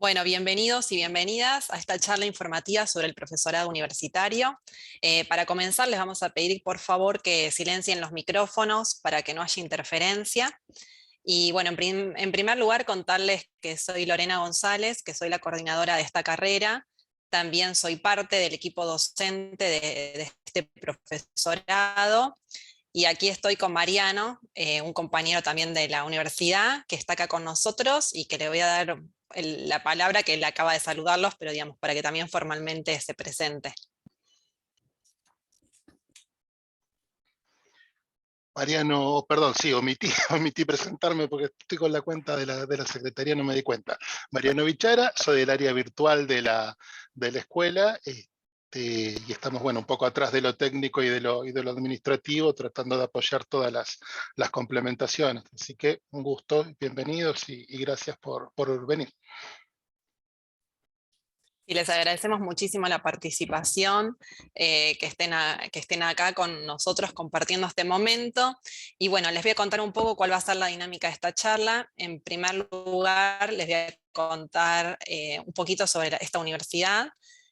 Bueno, bienvenidos y bienvenidas a esta charla informativa sobre el profesorado universitario. Para comenzar, les vamos a pedir por favor que silencien los micrófonos para que no haya interferencia. Y bueno, en primer lugar, contarles que soy Lorena González, que soy la coordinadora de esta carrera. También soy parte del equipo docente de este profesorado. Y aquí estoy con Mariano, un compañero también de la universidad, que está acá con nosotros y que le voy a dar la palabra, que le acaba de saludarlos, pero digamos, para que también formalmente se presente. Mariano, perdón, sí, omití, omití presentarme porque estoy con la cuenta de la Secretaría, no me di cuenta. Mariano Bichara, soy del área virtual de la escuela, y estamos, bueno, un poco atrás de lo técnico y de lo administrativo, tratando de apoyar todas las complementaciones. Así que un gusto, bienvenidos y gracias por venir. Y les agradecemos muchísimo la participación, que estén acá con nosotros compartiendo este momento. Y bueno, les voy a contar un poco cuál va a ser la dinámica de esta charla. En primer lugar, les voy a contar un poquito sobre esta universidad.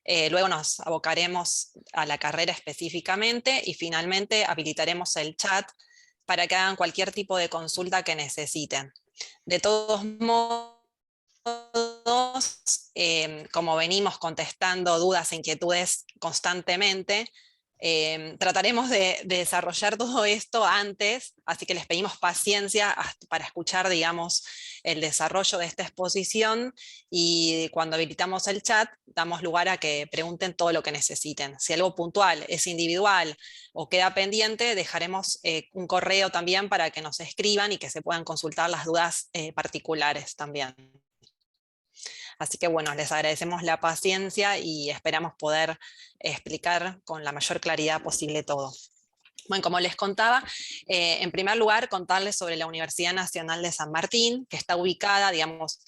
Luego nos abocaremos a la carrera específicamente y finalmente habilitaremos el chat para que hagan cualquier tipo de consulta que necesiten. De todos modos, como venimos contestando dudas e inquietudes constantemente, trataremos de desarrollar todo esto antes, así que les pedimos paciencia para escuchar, digamos, el desarrollo de esta exposición, y cuando habilitamos el chat damos lugar a que pregunten todo lo que necesiten. Si algo puntual es individual o queda pendiente, dejaremos un correo también para que nos escriban y que se puedan consultar las dudas particulares también. Así que bueno, les agradecemos la paciencia y esperamos poder explicar con la mayor claridad posible todo. Bueno, como les contaba, en primer lugar contarles sobre la Universidad Nacional de San Martín, que está ubicada, digamos,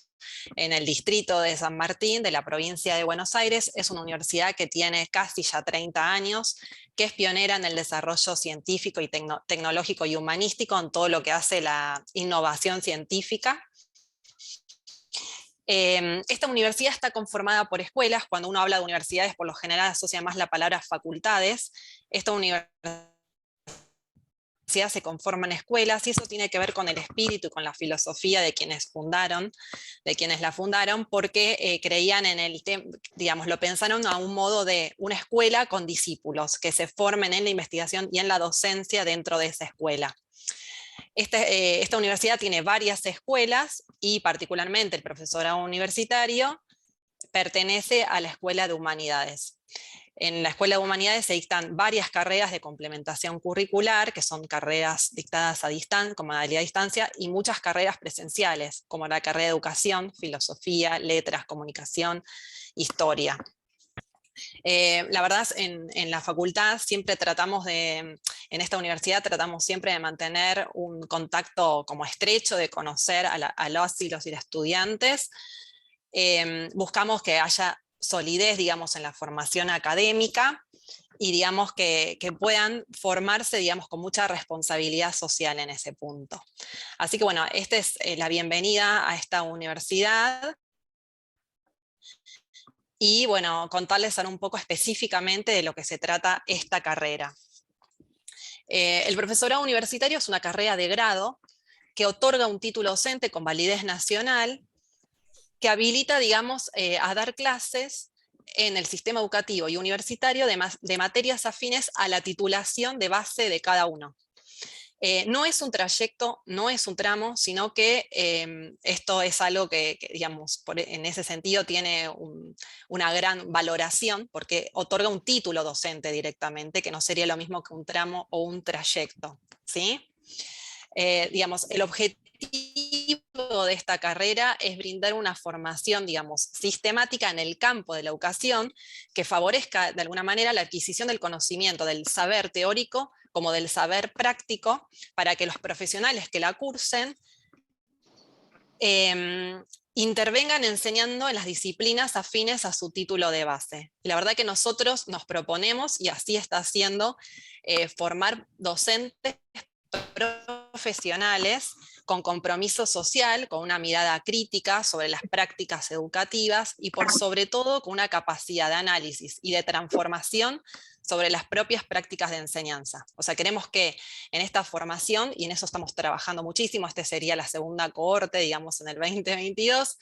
en el distrito de San Martín, de la provincia de Buenos Aires. Es una universidad que tiene casi ya 30 años, que es pionera en el desarrollo científico y tecnológico y humanístico en todo lo que hace la innovación científica. Esta universidad está conformada por escuelas. Cuando uno habla de universidades, por lo general asocia más la palabra facultades. Esta universidad se conforma en escuelas, y eso tiene que ver con el espíritu y con la filosofía de quienes la fundaron, porque creían en digamos, lo pensaron a un modo de una escuela con discípulos que se formen en la investigación y en la docencia dentro de esa escuela. Esta universidad tiene varias escuelas y particularmente el profesorado universitario pertenece a la Escuela de Humanidades. En la Escuela de Humanidades se dictan varias carreras de complementación curricular, que son carreras dictadas a distancia, con modalidad a distancia, y muchas carreras presenciales, como la carrera de Educación, Filosofía, Letras, Comunicación, Historia. La verdad, en la facultad siempre en esta universidad tratamos siempre de mantener un contacto como estrecho, de conocer a los y los estudiantes. Buscamos que haya solidez, digamos, en la formación académica, y digamos que puedan formarse, digamos, con mucha responsabilidad social en ese punto. Así que bueno, esta es la bienvenida a esta universidad. Y bueno, contarles ahora un poco específicamente de lo que se trata esta carrera. El profesorado universitario es una carrera de grado que otorga un título docente con validez nacional, que habilita, digamos, a dar clases en el sistema educativo y universitario de materias afines a la titulación de base de cada uno. No es un trayecto, no es un tramo, sino que esto es algo que digamos, en ese sentido tiene una gran valoración, porque otorga un título docente directamente, que no sería lo mismo que un tramo o un trayecto, ¿sí? Digamos, el objetivo de esta carrera es brindar una formación, digamos, sistemática en el campo de la educación, que favorezca de alguna manera la adquisición del conocimiento, del saber teórico como del saber práctico, para que los profesionales que la cursen intervengan enseñando en las disciplinas afines a su título de base. Y la verdad que nosotros nos proponemos, y así está haciendo, formar docentes profesionales con compromiso social, con una mirada crítica sobre las prácticas educativas y por sobre todo con una capacidad de análisis y de transformación sobre las propias prácticas de enseñanza. O sea, queremos que en esta formación, y en eso estamos trabajando muchísimo, este sería la segunda cohorte, digamos, en el 2022,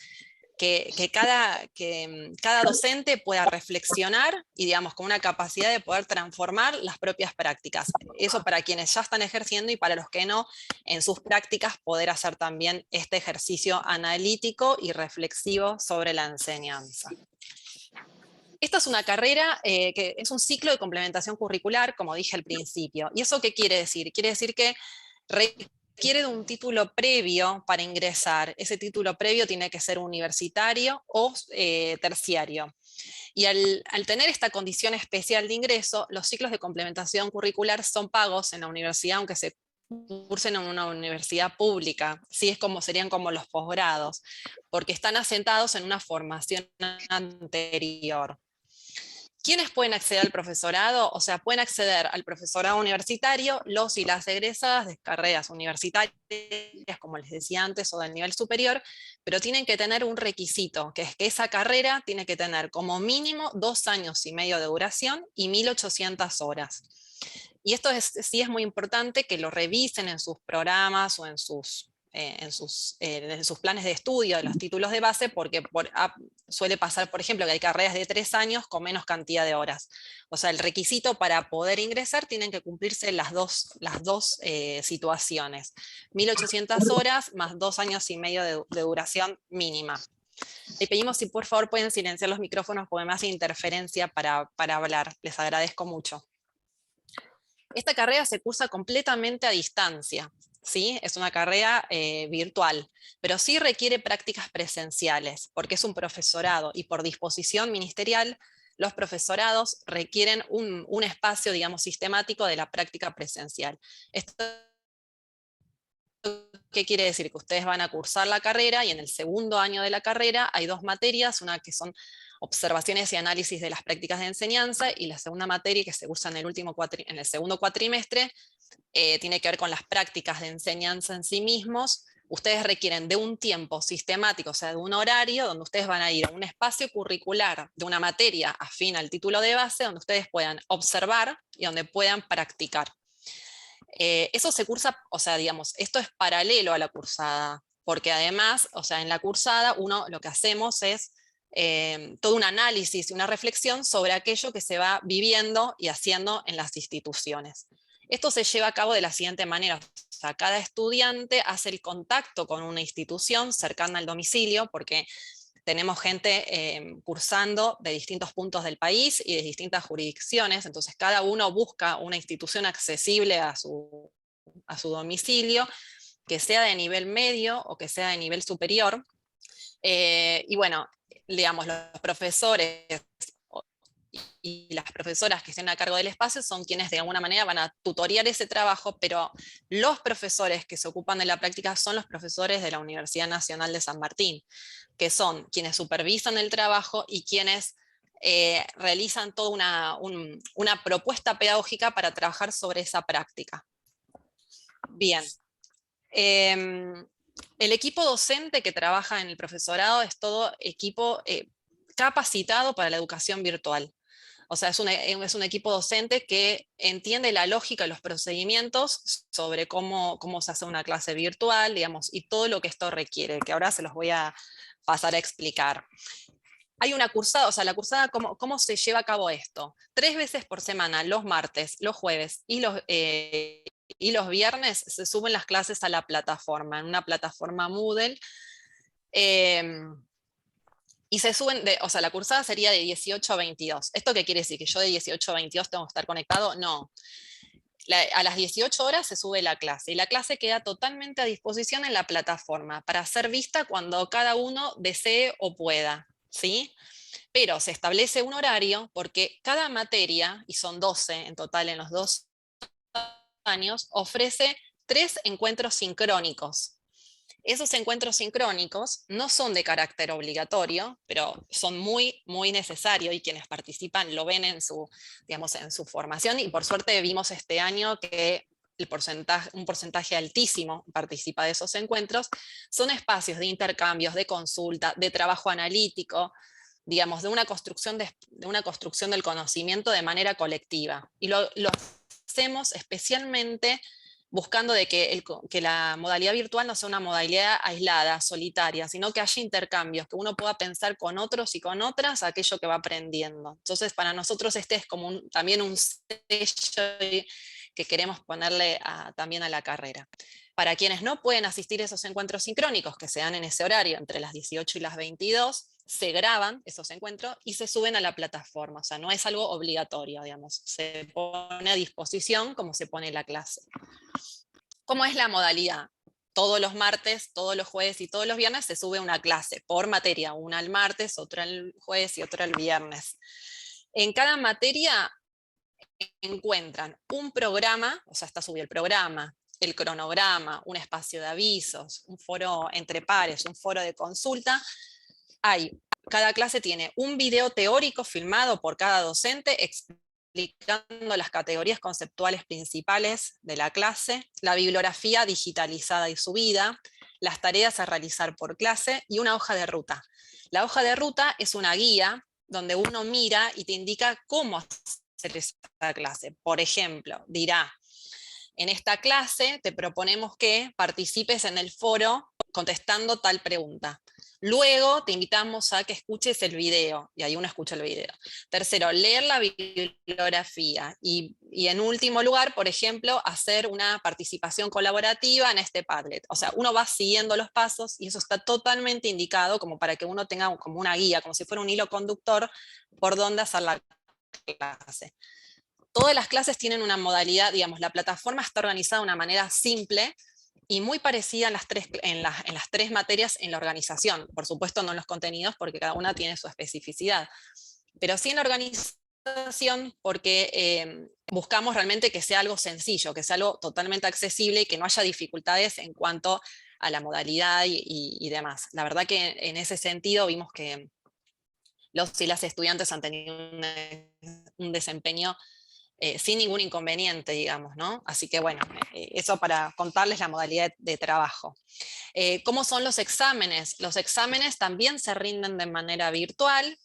que cada docente pueda reflexionar y, digamos, con una capacidad de poder transformar las propias prácticas. Eso para quienes ya están ejerciendo y para los que no, en sus prácticas poder hacer también este ejercicio analítico y reflexivo sobre la enseñanza. Esta es una carrera que es un ciclo de complementación curricular, como dije al principio. ¿Y eso qué quiere decir? Quiere decir que requiere de un título previo para ingresar. Ese título previo tiene que ser universitario o terciario. Y al tener esta condición especial de ingreso, los ciclos de complementación curricular son pagos en la universidad, aunque se cursen en una universidad pública. Sí, serían como los posgrados, porque están asentados en una formación anterior. ¿Quiénes pueden acceder al profesorado? O sea, pueden acceder al profesorado universitario los y las egresadas de carreras universitarias, como les decía antes, o del nivel superior, pero tienen que tener un requisito, que es que esa carrera tiene que tener como mínimo 2 años y medio de duración y 1.800 horas. Y esto sí es muy importante que lo revisen en sus programas o en sus planes de estudio de los títulos de base, porque suele pasar, por ejemplo, que hay carreras de 3 años con menos cantidad de horas. O sea, el requisito para poder ingresar tienen que cumplirse las dos situaciones. 1.800 horas más 2 años y medio de duración mínima. Le pedimos si por favor pueden silenciar los micrófonos porque me hace interferencia para hablar. Les agradezco mucho. Esta carrera se cursa completamente a distancia. ¿Sí? Es una carrera virtual, pero sí requiere prácticas presenciales, porque es un profesorado y por disposición ministerial, los profesorados requieren un espacio, digamos, sistemático de la práctica presencial. Esto, ¿qué quiere decir? Que ustedes van a cursar la carrera y en el segundo año de la carrera hay 2 materias, una que son observaciones y análisis de las prácticas de enseñanza, y la segunda materia que se cursa en el segundo cuatrimestre, tiene que ver con las prácticas de enseñanza en sí mismos. Ustedes requieren de un tiempo sistemático, o sea, de un horario donde ustedes van a ir a un espacio curricular de una materia afín al título de base, donde ustedes puedan observar y donde puedan practicar. Eso se cursa, o sea, digamos, esto es paralelo a la cursada, porque además, o sea, en la cursada lo que hacemos es todo un análisis y una reflexión sobre aquello que se va viviendo y haciendo en las instituciones. Esto se lleva a cabo de la siguiente manera. O sea, cada estudiante hace el contacto con una institución cercana al domicilio, porque tenemos gente cursando de distintos puntos del país y de distintas jurisdicciones, entonces cada uno busca una institución accesible a su domicilio, que sea de nivel medio o que sea de nivel superior. Y bueno, digamos, los profesores y las profesoras que estén a cargo del espacio son quienes de alguna manera van a tutorear ese trabajo, pero los profesores que se ocupan de la práctica son los profesores de la Universidad Nacional de San Martín, que son quienes supervisan el trabajo y quienes realizan toda una propuesta pedagógica para trabajar sobre esa práctica. Bien. El equipo docente que trabaja en el profesorado es todo equipo capacitado para la educación virtual. O sea, es un equipo docente que entiende la lógica y los procedimientos sobre cómo se hace una clase virtual, digamos, y todo lo que esto requiere, que ahora se los voy a pasar a explicar. Hay una cursada, o sea, la cursada, ¿cómo se lleva a cabo esto? 3 veces por semana, los martes, los jueves y los viernes se suben las clases a la plataforma, en una plataforma Moodle. Y se suben, o sea, la cursada sería de 18 a 22. ¿Esto qué quiere decir? ¿Que yo de 18 a 22 tengo que estar conectado? No. A las 18 horas se sube la clase y la clase queda totalmente a disposición en la plataforma para ser vista cuando cada uno desee o pueda, ¿sí? Pero se establece un horario porque cada materia, y son 12 en total en los 2 años, ofrece 3 encuentros sincrónicos. Esos encuentros sincrónicos no son de carácter obligatorio, pero son muy, muy necesarios y quienes participan lo ven en su formación, y por suerte vimos este año que un porcentaje altísimo participa de esos encuentros, son espacios de intercambios, de consulta, de trabajo analítico, digamos, de una construcción del conocimiento de manera colectiva. Y lo hacemos especialmente buscando de que la modalidad virtual no sea una modalidad aislada, solitaria, sino que haya intercambios, que uno pueda pensar con otros y con otras aquello que va aprendiendo. Entonces, para nosotros este es como también un sello que queremos ponerle también a la carrera. Para quienes no pueden asistir a esos encuentros sincrónicos, que se dan en ese horario, entre las 18 y las 22, se graban esos encuentros y se suben a la plataforma. O sea, no es algo obligatorio, digamos. Se pone a disposición como se pone la clase. ¿Cómo es la modalidad? Todos los martes, todos los jueves y todos los viernes se sube una clase por materia, una el martes, otra el jueves y otra el viernes. En cada materia encuentran un programa, o sea, está subido el programa, el cronograma, un espacio de avisos, un foro entre pares, un foro de consulta. Cada clase tiene un video teórico filmado por cada docente explicando las categorías conceptuales principales de la clase, la bibliografía digitalizada y subida, las tareas a realizar por clase y una hoja de ruta. La hoja de ruta es una guía donde uno mira y te indica cómo hacer esa clase. Por ejemplo, dirá, en esta clase te proponemos que participes en el foro contestando tal pregunta. Luego te invitamos a que escuches el video, y ahí uno escucha el video. Tercero, leer la bibliografía. Y en último lugar, por ejemplo, hacer una participación colaborativa en este Padlet. O sea, uno va siguiendo los pasos y eso está totalmente indicado como para que uno tenga como una guía, como si fuera un hilo conductor por dónde hacer la clase. Todas las clases tienen una modalidad, digamos, la plataforma está organizada de una manera simple, y muy parecida en las tres materias en la organización. Por supuesto no en los contenidos porque cada una tiene su especificidad, pero sí en la organización porque buscamos realmente que sea algo sencillo, que sea algo totalmente accesible y que no haya dificultades en cuanto a la modalidad y demás. La verdad que en ese sentido vimos que los y las estudiantes han tenido un desempeño sin ningún inconveniente, digamos, ¿no? Así que bueno, eso para contarles la modalidad de trabajo. ¿Cómo son los exámenes? Los exámenes también se rinden de manera virtual,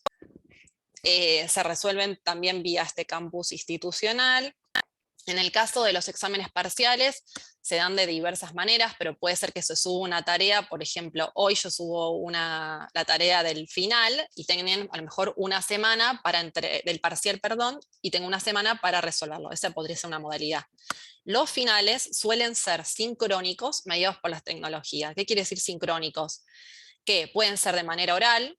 se resuelven también vía este campus institucional. En el caso de los exámenes parciales, se dan de diversas maneras, pero puede ser que se suba una tarea, por ejemplo, hoy yo subo la tarea del final, y tienen a lo mejor una semana del parcial, perdón, y tengo una semana para resolverlo. Esa podría ser una modalidad. Los finales suelen ser sincrónicos, mediados por las tecnologías. ¿Qué quiere decir sincrónicos? Que pueden ser de manera oral,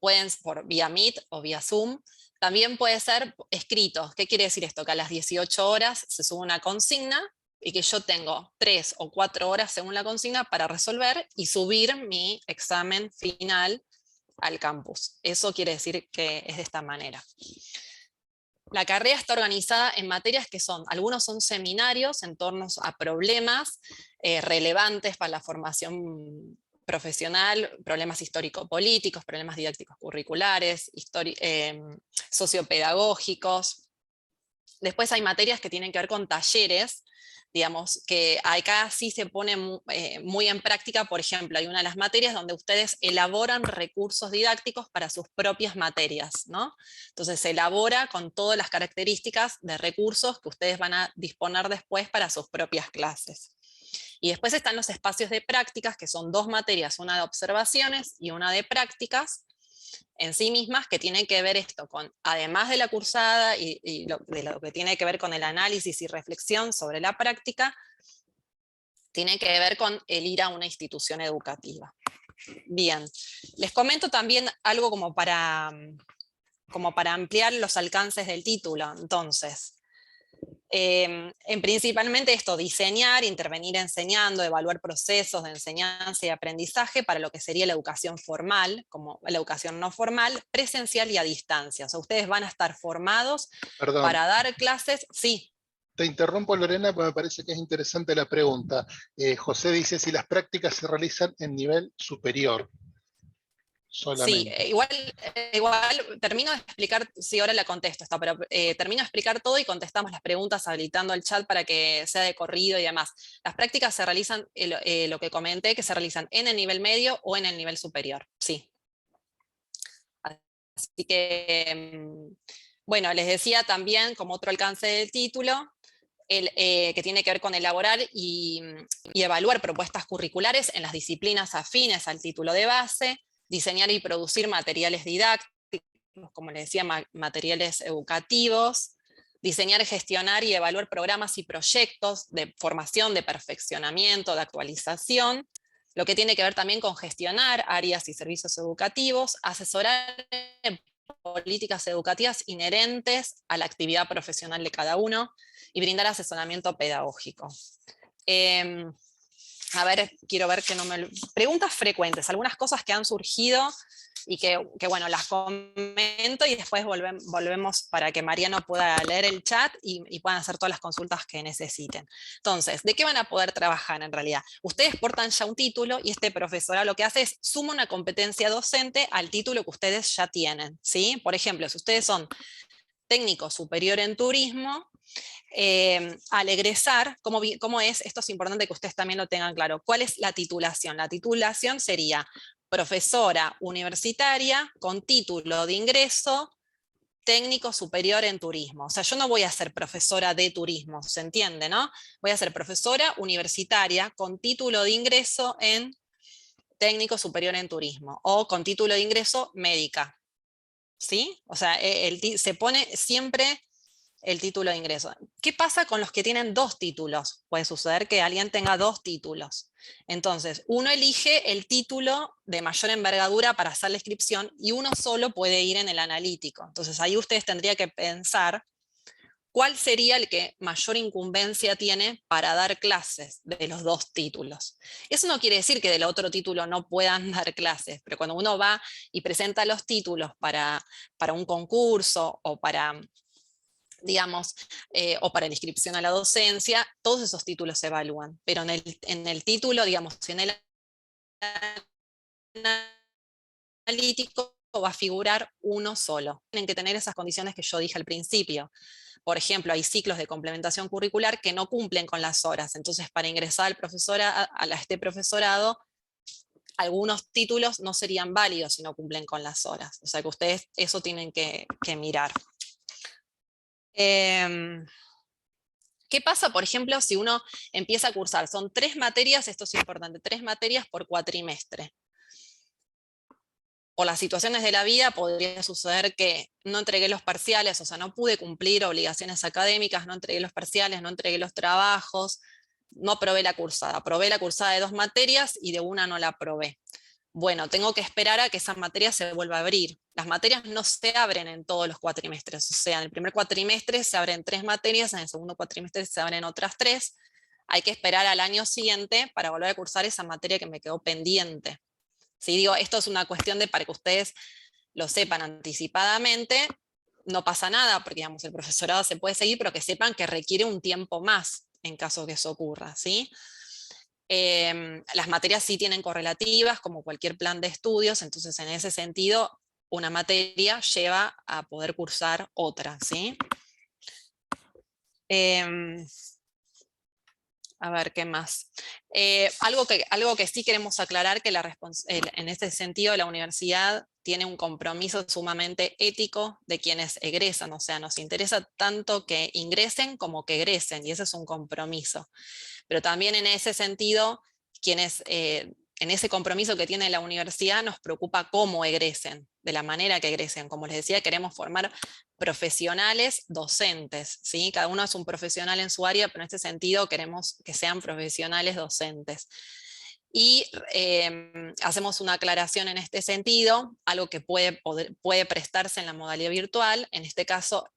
pueden por vía Meet o vía Zoom. También puede ser escritos. ¿Qué quiere decir esto? Que a las 18 horas se sube una consigna y que yo tengo 3 o 4 horas según la consigna para resolver y subir mi examen final al campus. Eso quiere decir que es de esta manera. La carrera está organizada en materias que algunos son seminarios en torno a problemas relevantes para la formación profesional, problemas histórico-políticos, problemas didácticos curriculares, sociopedagógicos. Después hay materias que tienen que ver con talleres, digamos, que acá sí se pone muy en práctica. Por ejemplo, hay una de las materias donde ustedes elaboran recursos didácticos para sus propias materias, ¿no? Entonces se elabora con todas las características de recursos que ustedes van a disponer después para sus propias clases. Y después están los espacios de prácticas, que son 2 materias, una de observaciones y una de prácticas en sí mismas, que tienen que ver esto con, además de la cursada de lo que tiene que ver con el análisis y reflexión sobre la práctica, tiene que ver con el ir a una institución educativa. Bien, les comento también algo como para ampliar los alcances del título. Entonces, principalmente esto, diseñar, intervenir enseñando, evaluar procesos de enseñanza y aprendizaje para lo que sería la educación formal, como la educación no formal, presencial y a distancia. O sea, ustedes van a estar formados para dar clases, sí. Te interrumpo, Lorena, porque me parece que es interesante la pregunta. José dice si las prácticas se realizan en nivel superior. Sí, solamente. igual termino de explicar, sí, ahora la contesto esta, pero termino de explicar todo y contestamos las preguntas habilitando el chat para que sea de corrido y demás. Las prácticas se realizan, lo que comenté, que se realizan en el nivel medio o en el nivel superior, sí. Así que, bueno, les decía también, como otro alcance del título, que tiene que ver con elaborar y evaluar propuestas curriculares en las disciplinas afines al título de base, diseñar y producir materiales didácticos, como les decía, materiales educativos, diseñar, gestionar y evaluar programas y proyectos de formación, de perfeccionamiento, de actualización, lo que tiene que ver también con gestionar áreas y servicios educativos, asesorar en políticas educativas inherentes a la actividad profesional de cada uno y brindar asesoramiento pedagógico. A ver, quiero ver que no me... Preguntas frecuentes, algunas cosas que han surgido y que bueno, las comento y después volvemos para que Mariano pueda leer el chat y puedan hacer todas las consultas que necesiten. Entonces, ¿de qué van a poder trabajar en realidad? Ustedes portan ya un título y este profesorado lo que hace es suma una competencia docente al título que ustedes ya tienen, ¿sí? Por ejemplo, si ustedes son técnico superior en turismo, al egresar, ¿cómo es? Esto es importante que ustedes también lo tengan claro. ¿Cuál es la titulación? La titulación sería profesora universitaria con título de ingreso técnico superior en turismo. O sea, yo no voy a ser profesora de turismo, ¿se entiende, no? Voy a ser profesora universitaria con título de ingreso en técnico superior en turismo o con título de ingreso médica, ¿sí? O sea, se pone siempre el título de ingreso. ¿Qué pasa con los que tienen dos títulos? Puede suceder que alguien tenga dos títulos. Entonces, uno elige el título de mayor envergadura para hacer la inscripción y uno solo puede ir en el analítico. Entonces, ahí ustedes tendrían que pensar cuál sería el que mayor incumbencia tiene para dar clases de los dos títulos. Eso no quiere decir que del otro título no puedan dar clases, pero cuando uno va y presenta los títulos para un concurso o para, digamos, o para la inscripción a la docencia, todos esos títulos se evalúan, pero en el título, digamos, si en el analítico va a figurar uno solo. Tienen que tener esas condiciones que yo dije al principio. Por ejemplo, hay ciclos de complementación curricular que no cumplen con las horas, entonces para ingresar a este profesorado, algunos títulos no serían válidos si no cumplen con las horas. O sea que ustedes eso tienen que mirar. ¿Qué pasa, por ejemplo, si uno empieza a cursar? Son 3 materias, esto es importante, 3 materias por cuatrimestre. Por las situaciones de la vida podría suceder que no entregué los parciales, o sea, no pude cumplir obligaciones académicas, no entregué los parciales, no entregué los trabajos, no aprobé la cursada de 2 materias y de una no la aprobé. Bueno, tengo que esperar a que esa materia se vuelva a abrir. Las materias no se abren en todos los cuatrimestres, o sea, en el primer cuatrimestre se abren 3 materias, en el segundo cuatrimestre se abren otras 3. Hay que esperar al año siguiente para volver a cursar esa materia que me quedó pendiente. ¿Sí? Digo, esto es una cuestión de para que ustedes lo sepan anticipadamente, no pasa nada, porque digamos, el profesorado se puede seguir, pero que sepan que requiere un tiempo más en caso que eso ocurra, ¿sí? Las materias sí tienen correlativas, como cualquier plan de estudios, entonces en ese sentido, una materia lleva a poder cursar otra, ¿sí? A ver, ¿qué más? Algo que sí queremos aclarar, que en este sentido la universidad tiene un compromiso sumamente ético de quienes egresan, o sea, nos interesa tanto que ingresen como que egresen, y ese es un compromiso. Pero también en ese sentido, en ese compromiso que tiene la universidad nos preocupa cómo egresen, de la manera que egresen. Como les decía, queremos formar profesionales docentes, ¿sí? Cada uno es un profesional en su área, pero en este sentido queremos que sean profesionales docentes. Y hacemos una aclaración en este sentido, algo que puede prestarse en la modalidad virtual. En este caso,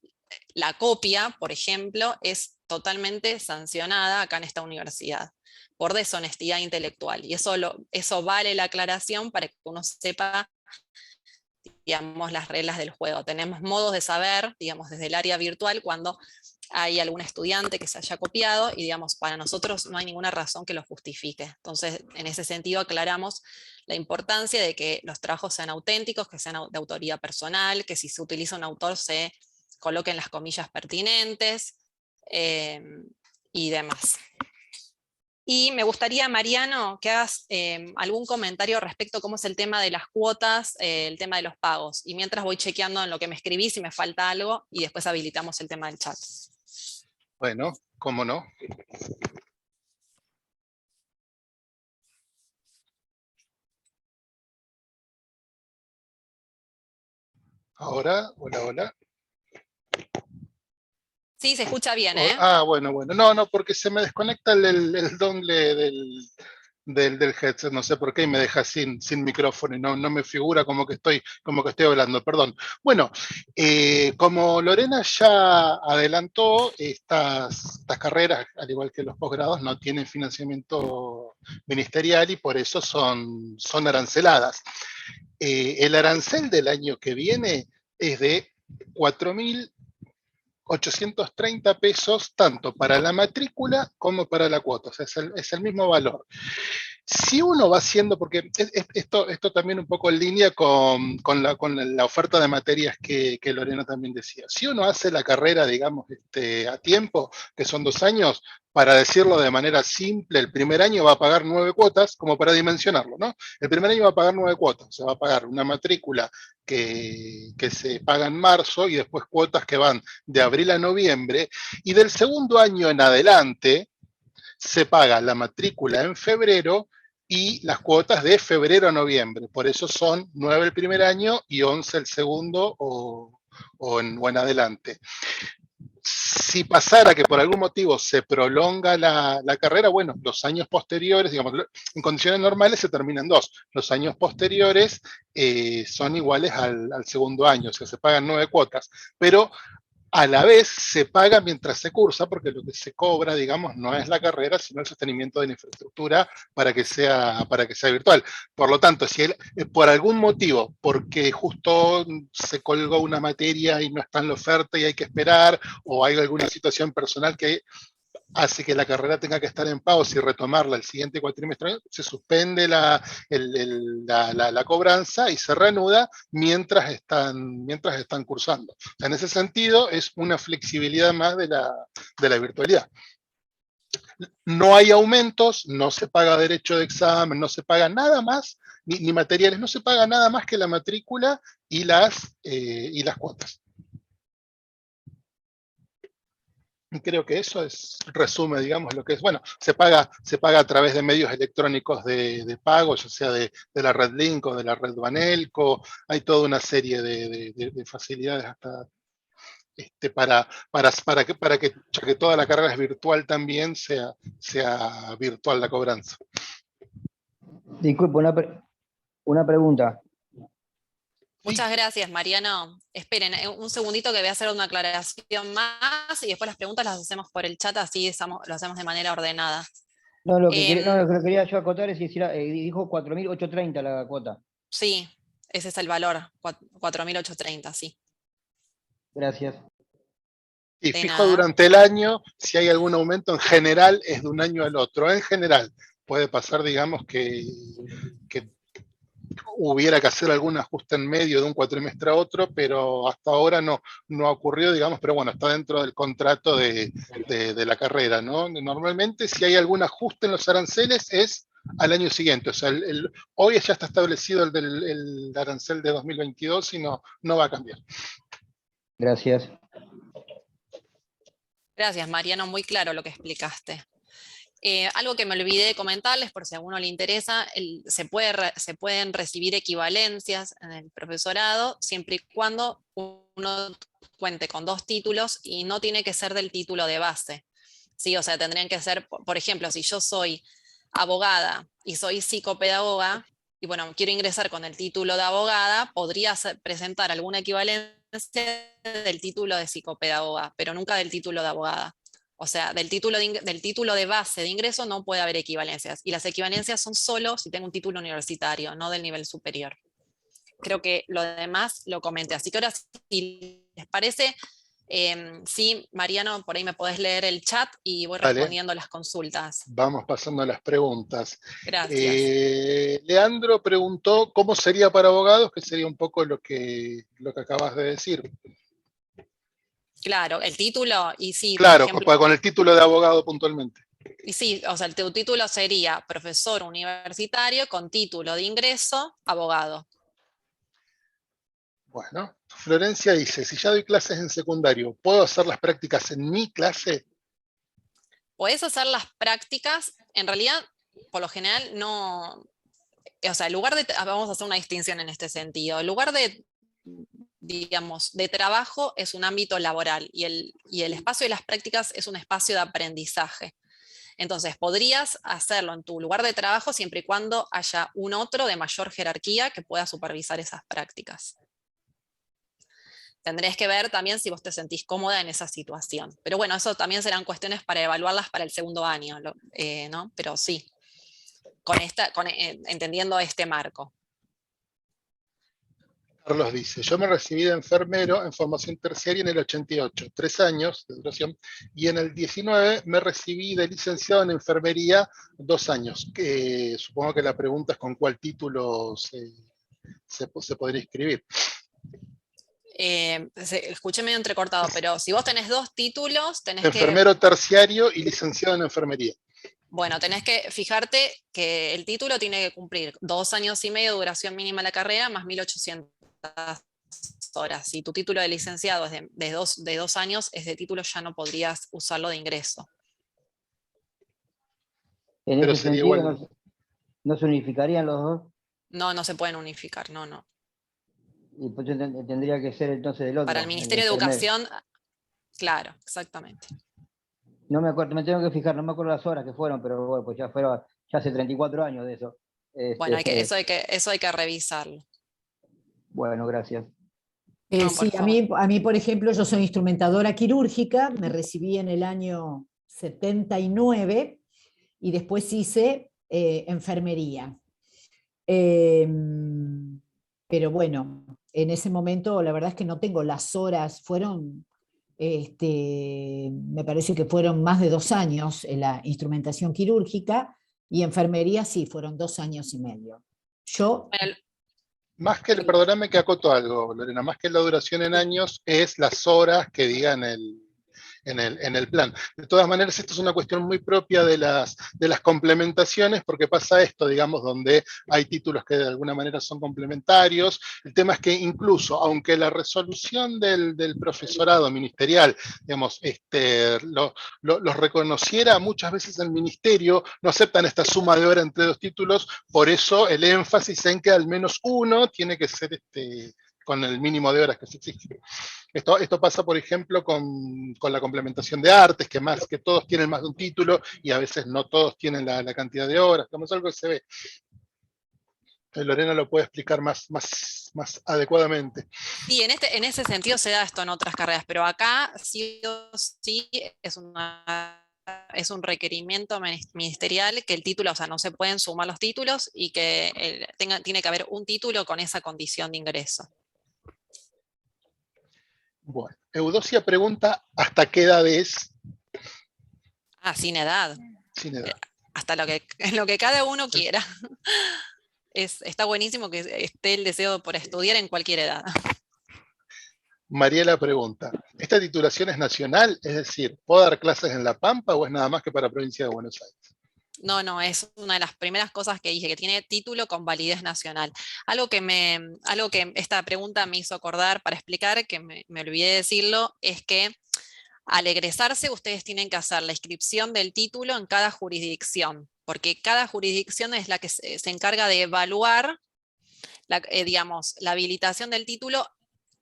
la copia, por ejemplo, es totalmente sancionada acá en esta universidad por deshonestidad intelectual. Y eso vale la aclaración para que uno sepa, digamos, las reglas del juego. Tenemos modos de saber, digamos, desde el área virtual, cuando hay algún estudiante que se haya copiado y, digamos, para nosotros no hay ninguna razón que lo justifique. Entonces, en ese sentido aclaramos la importancia de que los trabajos sean auténticos, que sean de autoría personal, que si se utiliza un autor se coloquen las comillas pertinentes y demás. Y me gustaría, Mariano, que hagas algún comentario respecto a cómo es el tema de las cuotas, el tema de los pagos. Y mientras voy chequeando en lo que me escribí si me falta algo y después habilitamos el tema del chat. Bueno, cómo no. Ahora, hola, hola. Sí, se escucha bien, ¿eh? Bueno. No, porque se me desconecta el dongle del headset, no sé por qué, y me deja sin micrófono y no me figura como que estoy hablando, perdón. Bueno, como Lorena ya adelantó, estas carreras, al igual que los posgrados, no tienen financiamiento ministerial y por eso son aranceladas. El arancel del año que viene es de 4.830 pesos, tanto para la matrícula como para la cuota, o sea, es el mismo valor. Si uno va haciendo, porque esto también un poco en línea con la oferta de materias que Lorena también decía, si uno hace la carrera, digamos, a tiempo, que son 2 años, para decirlo de manera simple, el primer año va a pagar 9 cuotas, como para dimensionarlo, ¿no? El primer año va a pagar 9 cuotas, o sea, va a pagar una matrícula que se paga en marzo y después cuotas que van de abril a noviembre, y del segundo año en adelante se paga la matrícula en febrero y las cuotas de febrero a noviembre. Por eso son 9 el primer año y 11 el segundo o en adelante. Si pasara que por algún motivo se prolonga la carrera, bueno, los años posteriores, digamos, en condiciones normales se terminan 2. Los años posteriores son iguales al segundo año, o sea, se pagan 9 cuotas. Pero a la vez se paga mientras se cursa, porque lo que se cobra, digamos, no es la carrera, sino el sostenimiento de la infraestructura para que sea virtual. Por lo tanto, si por algún motivo, porque justo se colgó una materia y no está en la oferta y hay que esperar, o hay alguna situación personal que hace que la carrera tenga que estar en pausa y retomarla el siguiente cuatrimestre, se suspende la cobranza y se reanuda mientras están cursando. O sea, en ese sentido, es una flexibilidad más de la virtualidad. No hay aumentos, no se paga derecho de examen, no se paga nada más, ni materiales, no se paga nada más que la matrícula y las cuotas. Creo que eso resume, digamos, lo que es. Bueno, se paga a través de medios electrónicos de pago, ya sea de la red Link o de la red Banelco. Hay toda una serie de facilidades hasta para que, ya que toda la carrera es virtual también, sea virtual la cobranza. Disculpe, una pregunta. Muchas gracias, Mariano. Esperen un segundito que voy a hacer una aclaración más y después las preguntas las hacemos por el chat, así lo hacemos de manera ordenada. No, lo que quería yo acotar es si dijo 4.830 la cuota. Sí, ese es el valor, 4.830, sí. Gracias. Y fijo durante el año, si hay algún aumento, en general es de un año al otro. En general, puede pasar, digamos, que hubiera que hacer algún ajuste en medio de un cuatrimestre a otro, pero hasta ahora no ha ocurrido, digamos, pero bueno, está dentro del contrato de la carrera, ¿no? Normalmente, si hay algún ajuste en los aranceles, es al año siguiente. O sea, hoy ya está establecido el arancel de 2022 y no va a cambiar. Gracias. Gracias, Mariano, muy claro lo que explicaste. Algo que me olvidé de comentarles, por si a alguno le interesa, se pueden recibir equivalencias en el profesorado, siempre y cuando uno cuente con 2 títulos y no tiene que ser del título de base. ¿Sí? O sea, tendrían que ser, por ejemplo, si yo soy abogada y soy psicopedagoga, y bueno, quiero ingresar con el título de abogada, podría presentar alguna equivalencia del título de psicopedagoga, pero nunca del título de abogada. O sea, del título de base de ingreso no puede haber equivalencias. Y las equivalencias son solo si tengo un título universitario, no del nivel superior. Creo que lo demás lo comenté. Así que ahora, si les parece, Sí, Mariano, por ahí me podés leer el chat y voy Dale, respondiendo las consultas. vamos pasando a las preguntas. Gracias. Leandro preguntó cómo sería para abogados, que sería un poco lo que acabas de decir. Claro, el título, y sí, por Claro, ejemplo, con el título de abogado puntualmente. y sí, o sea, tu título sería profesor universitario con título de ingreso, abogado. Bueno, Florencia dice, si ya doy clases en secundario, ¿puedo hacer las prácticas en mi clase? Podés hacer las prácticas, en realidad, por lo general, no, o sea, el lugar de, vamos a hacer una distinción en este sentido, el lugar de, digamos, de trabajo es un ámbito laboral y el espacio de las prácticas es un espacio de aprendizaje. Entonces, podrías hacerlo en tu lugar de trabajo siempre y cuando haya un otro de mayor jerarquía que pueda supervisar esas prácticas. Tendréis que ver también si vos te sentís cómoda en esa situación. Pero bueno, eso también serán cuestiones para evaluarlas para el segundo año, ¿no? Pero sí, entendiendo este marco. Carlos dice, yo me recibí de enfermero en formación terciaria en el 88, 3 años de duración, y en el 19 me recibí de licenciado en enfermería 2 años. Supongo que la pregunta es con cuál título se podría inscribir. Escuché medio entrecortado, pero si vos tenés 2 títulos, tenés que, Enfermero terciario y licenciado en enfermería. bueno, tenés que fijarte que el título tiene que cumplir 2 años y medio de duración mínima de la carrera más 1800 horas. Si tu título de licenciado es de 2 años, ese título ya no podrías usarlo de ingreso. En Pero ese sería sentido, igual. no se unificarían los dos, No, no se pueden unificar, no, no. y pues tendría que ser entonces el Para el otro, el de Ministerio de enfermero. Educación, claro, exactamente. No me acuerdo, me tengo que fijar, no me acuerdo las horas que fueron, pero bueno, pues ya hace 34 años de eso. Bueno, Este, eso hay que revisarlo. bueno, gracias. No, por Sí, favor. a mí, por ejemplo, yo soy instrumentadora quirúrgica, me recibí en el año 79 y después hice enfermería. Eh, pero bueno, en ese momento la verdad es que no tengo las horas, me parece que fueron más de 2 años en la instrumentación quirúrgica y enfermería sí, fueron 2 años y medio. Yo, Bueno, Más que perdóname que acoto algo, Lorena, más que la duración en años, es las horas que diga en el plan. De todas maneras, esto es una cuestión muy propia de las complementaciones, porque pasa esto, digamos, donde hay títulos que de alguna manera son complementarios. El tema es que incluso, aunque la resolución del profesorado ministerial, digamos, los reconociera, muchas veces el ministerio no aceptan esta suma de hora entre 2 títulos, por eso el énfasis en que al menos uno tiene que ser con el mínimo de horas que se exige. Esto pasa, por ejemplo, con la complementación de artes, que todos tienen más de un título y a veces no todos tienen la cantidad de horas, como es algo que se ve. Lorena lo puede explicar más adecuadamente. sí, en ese sentido se da esto en otras carreras, pero acá sí o sí es un requerimiento ministerial que el título, o sea, no se pueden sumar los títulos y que tiene que haber un título con esa condición de ingreso. Bueno, Eudocia pregunta, ¿hasta qué edad es? Ah, sin edad, Sin edad. hasta lo que cada uno quiera. Está buenísimo que esté el deseo por estudiar en cualquier edad. Mariela pregunta, ¿esta titulación es nacional? Es decir, ¿puedo dar clases en La Pampa o es nada más que para provincia de Buenos Aires? No, no, es una de las primeras cosas que dije, que tiene título con validez nacional. Algo que esta pregunta me hizo acordar para explicar, que me olvidé decirlo, es que al egresarse ustedes tienen que hacer la inscripción del título en cada jurisdicción, porque cada jurisdicción es la que se encarga de evaluar digamos, la habilitación del título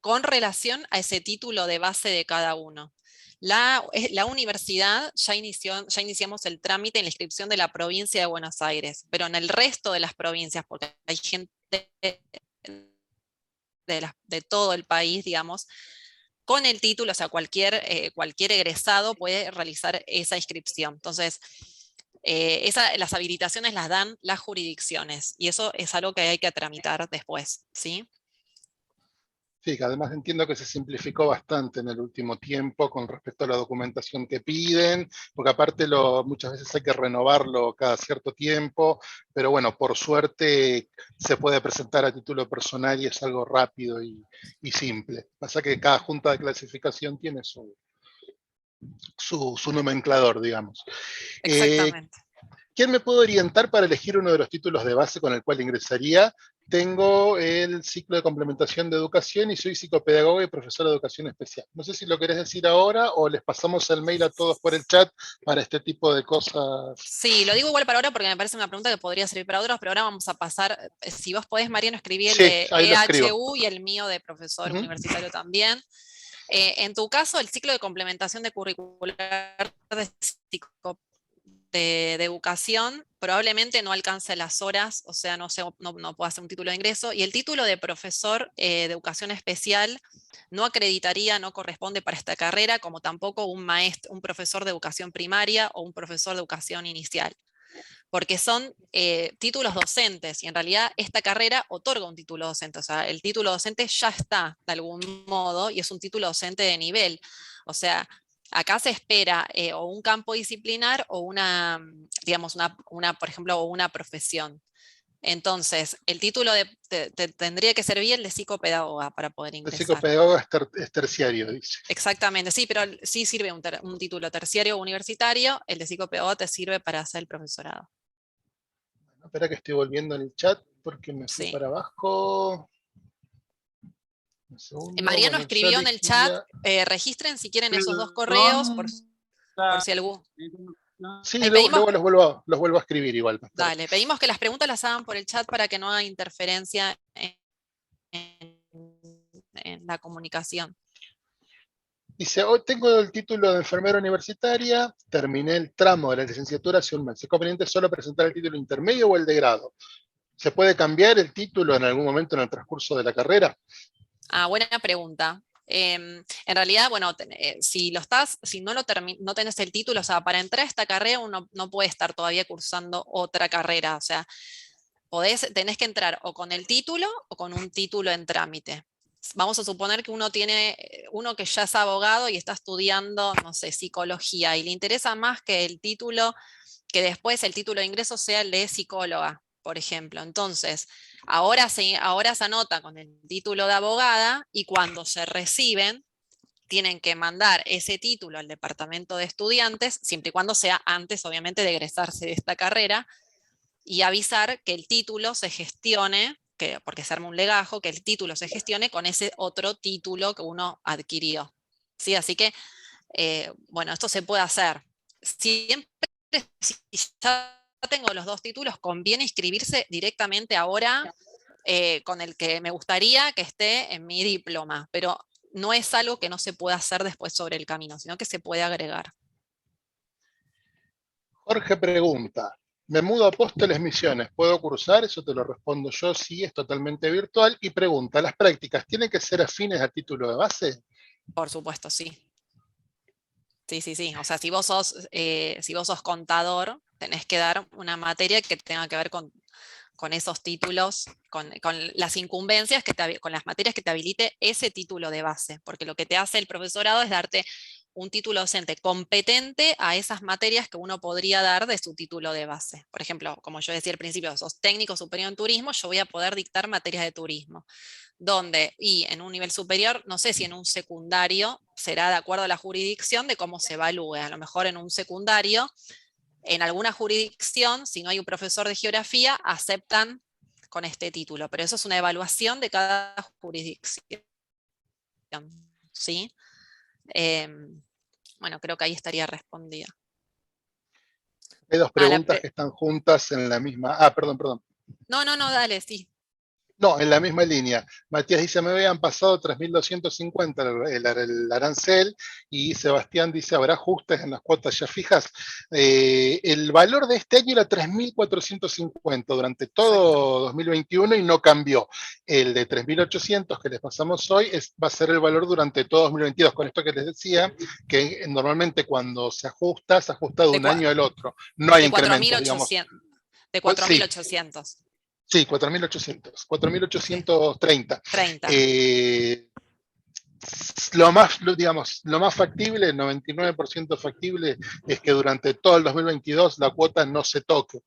con relación a ese título de base de cada uno. La universidad ya iniciamos el trámite en la inscripción de la provincia de Buenos Aires, pero en el resto de las provincias, porque hay gente de todo el país, digamos, con el título, o sea, cualquier egresado puede realizar esa inscripción. Entonces, las habilitaciones las dan las jurisdicciones y eso es algo que hay que tramitar después, ¿sí? Sí, que además entiendo que se simplificó bastante en el último tiempo con respecto a la documentación que piden, porque aparte muchas veces hay que renovarlo cada cierto tiempo, pero bueno, por suerte se puede presentar a título personal y es algo rápido y simple. Pasa que cada junta de clasificación tiene su nomenclador, digamos. Exactamente. ¿Quién me puede orientar para elegir uno de los títulos de base con el cual ingresaría? Tengo el ciclo de complementación de educación y soy psicopedagogo y profesor de educación especial. No sé si lo querés decir ahora o les pasamos el mail a todos por el chat para este tipo de cosas. Sí, lo digo igual para ahora porque me parece una pregunta que podría servir para otros, pero ahora vamos a pasar, si vos podés, Mariano, escribí el Sí, de ahí lo escribo. EHU y el mío de profesor universitario también. En tu caso, el ciclo de complementación de curricular de educación probablemente no alcance las horas, o sea, no puedo hacer un título de ingreso, y el título de profesor de educación especial no acreditaría, no corresponde para esta carrera, como tampoco un profesor de educación primaria o un profesor de educación inicial, porque son títulos docentes, y en realidad esta carrera otorga un título docente, o sea, el título docente ya está de algún modo, y es un título docente de nivel, o sea, acá se espera o un campo disciplinar o digamos, por ejemplo, una profesión. Entonces, el título tendría que servir el de psicopedagoga para poder El ingresar. psicopedagogo es terciario, dice. Exactamente, sí, pero sí sirve un título terciario o universitario, el de psicopedagoga te sirve para hacer el profesorado. Bueno, espera que estoy volviendo en el chat porque me fui para abajo. Un segundo. Mariano Bueno, escribió en el chat, registren si quieren esos dos correos, por si algún... Sí, pedimos, luego los vuelvo a escribir igual. Dale, pedimos que las preguntas las hagan por el chat para que no haga interferencia en la comunicación. Dice, hoy tengo el título de enfermera universitaria, terminé el tramo de la licenciatura hace un mes. ¿Es conveniente solo presentar el título intermedio o el de grado? ¿Se puede cambiar el título en algún momento en el transcurso de la carrera? Ah, buena pregunta. En realidad, bueno, si no tenés el título, o sea, para entrar a esta carrera uno no puede estar todavía cursando otra carrera, o sea, tenés que entrar o con el título o con un título en trámite. Vamos a suponer que uno que ya es abogado y está estudiando, no sé, psicología, y le interesa más que el título, que después el título de ingreso sea el de psicóloga, por ejemplo. Entonces, ahora se anota con el título de abogada, y cuando se reciben, tienen que mandar ese título al departamento de estudiantes, siempre y cuando sea antes, obviamente, de egresarse de esta carrera, y avisar que el título se gestione, porque se arma un legajo, que el título se gestione con ese otro título que uno adquirió. ¿Sí? Así que, bueno, esto se puede hacer. Siempre, si ya tengo los dos títulos, conviene inscribirse directamente ahora con el que me gustaría que esté en mi diploma, pero no es algo que no se pueda hacer después sobre el camino, sino que se puede agregar. Jorge pregunta, me mudo a Apóstoles Misiones, ¿puedo cursar? Eso te lo respondo yo, sí, es totalmente virtual. Y pregunta, ¿las prácticas tienen que ser afines al título de base? Por supuesto, sí. Sí. O sea, si vos sos contador, tenés que dar una materia que tenga que ver con esos títulos, con las incumbencias, con las materias que te habilite ese título de base, porque lo que te hace el profesorado es darte un título docente competente a esas materias que uno podría dar de su título de base. Por ejemplo, como yo decía al principio, sos técnico superior en turismo, yo voy a poder dictar materias de turismo. Y en un nivel superior, no sé si en un secundario, será de acuerdo a la jurisdicción de cómo se evalúe. A lo mejor en un secundario, en alguna jurisdicción, si no hay un profesor de geografía, aceptan con este título, pero eso es una evaluación de cada jurisdicción. ¿Sí? Bueno, creo que ahí estaría respondida. Hay dos preguntas que están juntas en la misma... perdón. No, dale, sí. No, en la misma línea. Matías dice, me habían pasado 3.250 el arancel, y Sebastián dice, ¿habrá ajustes en las cuotas ya fijas? El valor de este año era 3.450 durante todo 2021 y no cambió. El de 3.800 que les pasamos hoy va a ser el valor durante todo 2022. Con esto que les decía, que normalmente cuando se ajusta de un año al otro. No hay incrementos, digamos. De 4.800. Sí, 4.830. digamos, lo más factible, el 99% factible, es que durante todo el 2022 la cuota no se toque,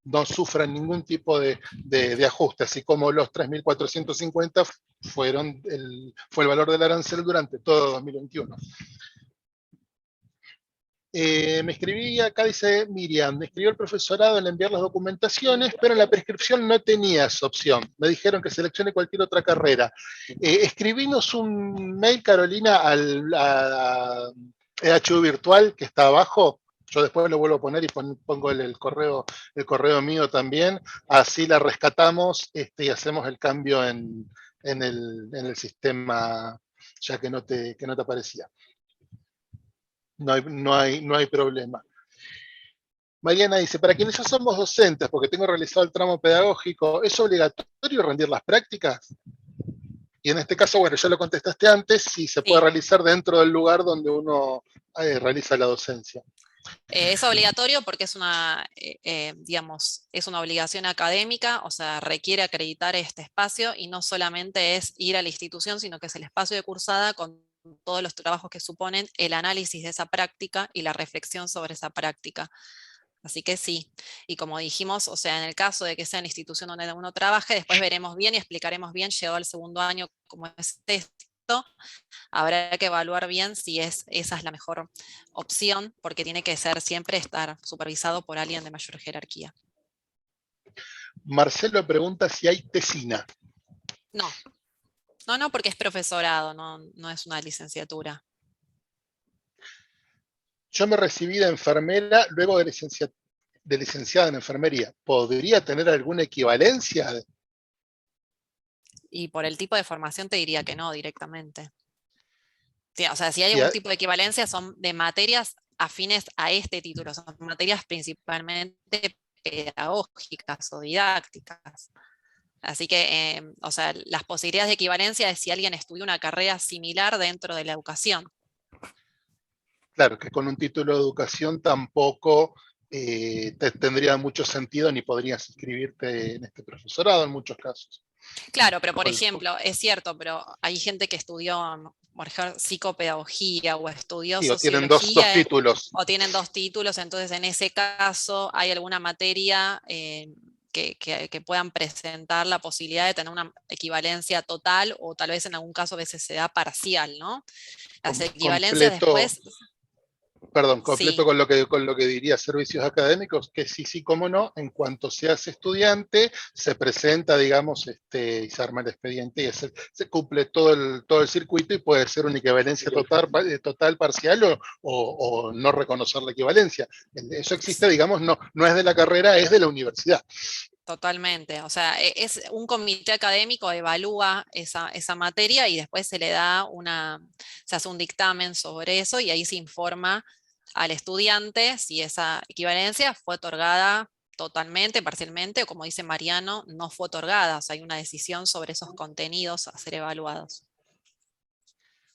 no sufran ningún tipo de ajuste, así como los 3.450 fue el valor del arancel durante todo 2021. Me escribí acá, dice Miriam, me escribió el profesorado en enviar las documentaciones, pero en la prescripción no tenía esa opción. Me dijeron que seleccione cualquier otra carrera. Escribimos un mail, Carolina, a EHU virtual que está abajo. Yo después lo vuelvo a poner y pongo el correo mío también. Así la rescatamos y hacemos el cambio en el sistema, ya que no te aparecía. No hay problema. Mariana dice, para quienes ya somos docentes, porque tengo realizado el tramo pedagógico, ¿es obligatorio rendir las prácticas? Y en este caso, bueno, ya lo contestaste antes, si se puede realizar dentro del lugar donde uno realiza la docencia. Es obligatorio porque es digamos, es una obligación académica, o sea, requiere acreditar este espacio y no solamente es ir a la institución, sino que es el espacio de cursada con todos los trabajos que suponen el análisis de esa práctica y la reflexión sobre esa práctica. Así que sí, y como dijimos, o sea, en el caso de que sea en la institución donde uno trabaje, después veremos bien y explicaremos bien, llegado al segundo año, cómo es esto. Habrá que evaluar bien si esa es la mejor opción, porque tiene que ser siempre estar supervisado por alguien de mayor jerarquía. Marcelo pregunta si hay tesina. No, porque es profesorado, no es una licenciatura. Yo me recibí de enfermera luego de licenciada en enfermería. ¿Podría tener alguna equivalencia? Y por el tipo de formación te diría que no directamente. Sí, o sea, si hay algún tipo de equivalencia son de materias afines a este título, son materias principalmente pedagógicas o didácticas. Así que, o sea, las posibilidades de equivalencia es si alguien estudió una carrera similar dentro de la educación. Claro, que con un título de educación tampoco tendría mucho sentido ni podrías inscribirte en este profesorado en muchos casos. Claro, pero por ejemplo, es cierto, pero hay gente que estudió, por ejemplo, psicopedagogía o estudió tienen dos sociología títulos. o tienen dos títulos, entonces en ese caso hay alguna materia que puedan presentar la posibilidad de tener una equivalencia total o tal vez en algún caso a veces se da parcial, ¿no? Las equivalencias después... Completo sí. con lo que diría servicios académicos, que sí, cómo no, en cuanto seas estudiante, se presenta, digamos, y se arma el expediente y se cumple todo el circuito y puede ser una equivalencia total parcial o no reconocer la equivalencia. Eso existe, digamos, no es de la carrera, es de la universidad. Totalmente, o sea, es un comité académico evalúa esa materia y después se hace un dictamen sobre eso y ahí se informa al estudiante si esa equivalencia fue otorgada totalmente, parcialmente, o como dice Mariano, no fue otorgada, o sea, hay una decisión sobre esos contenidos a ser evaluados.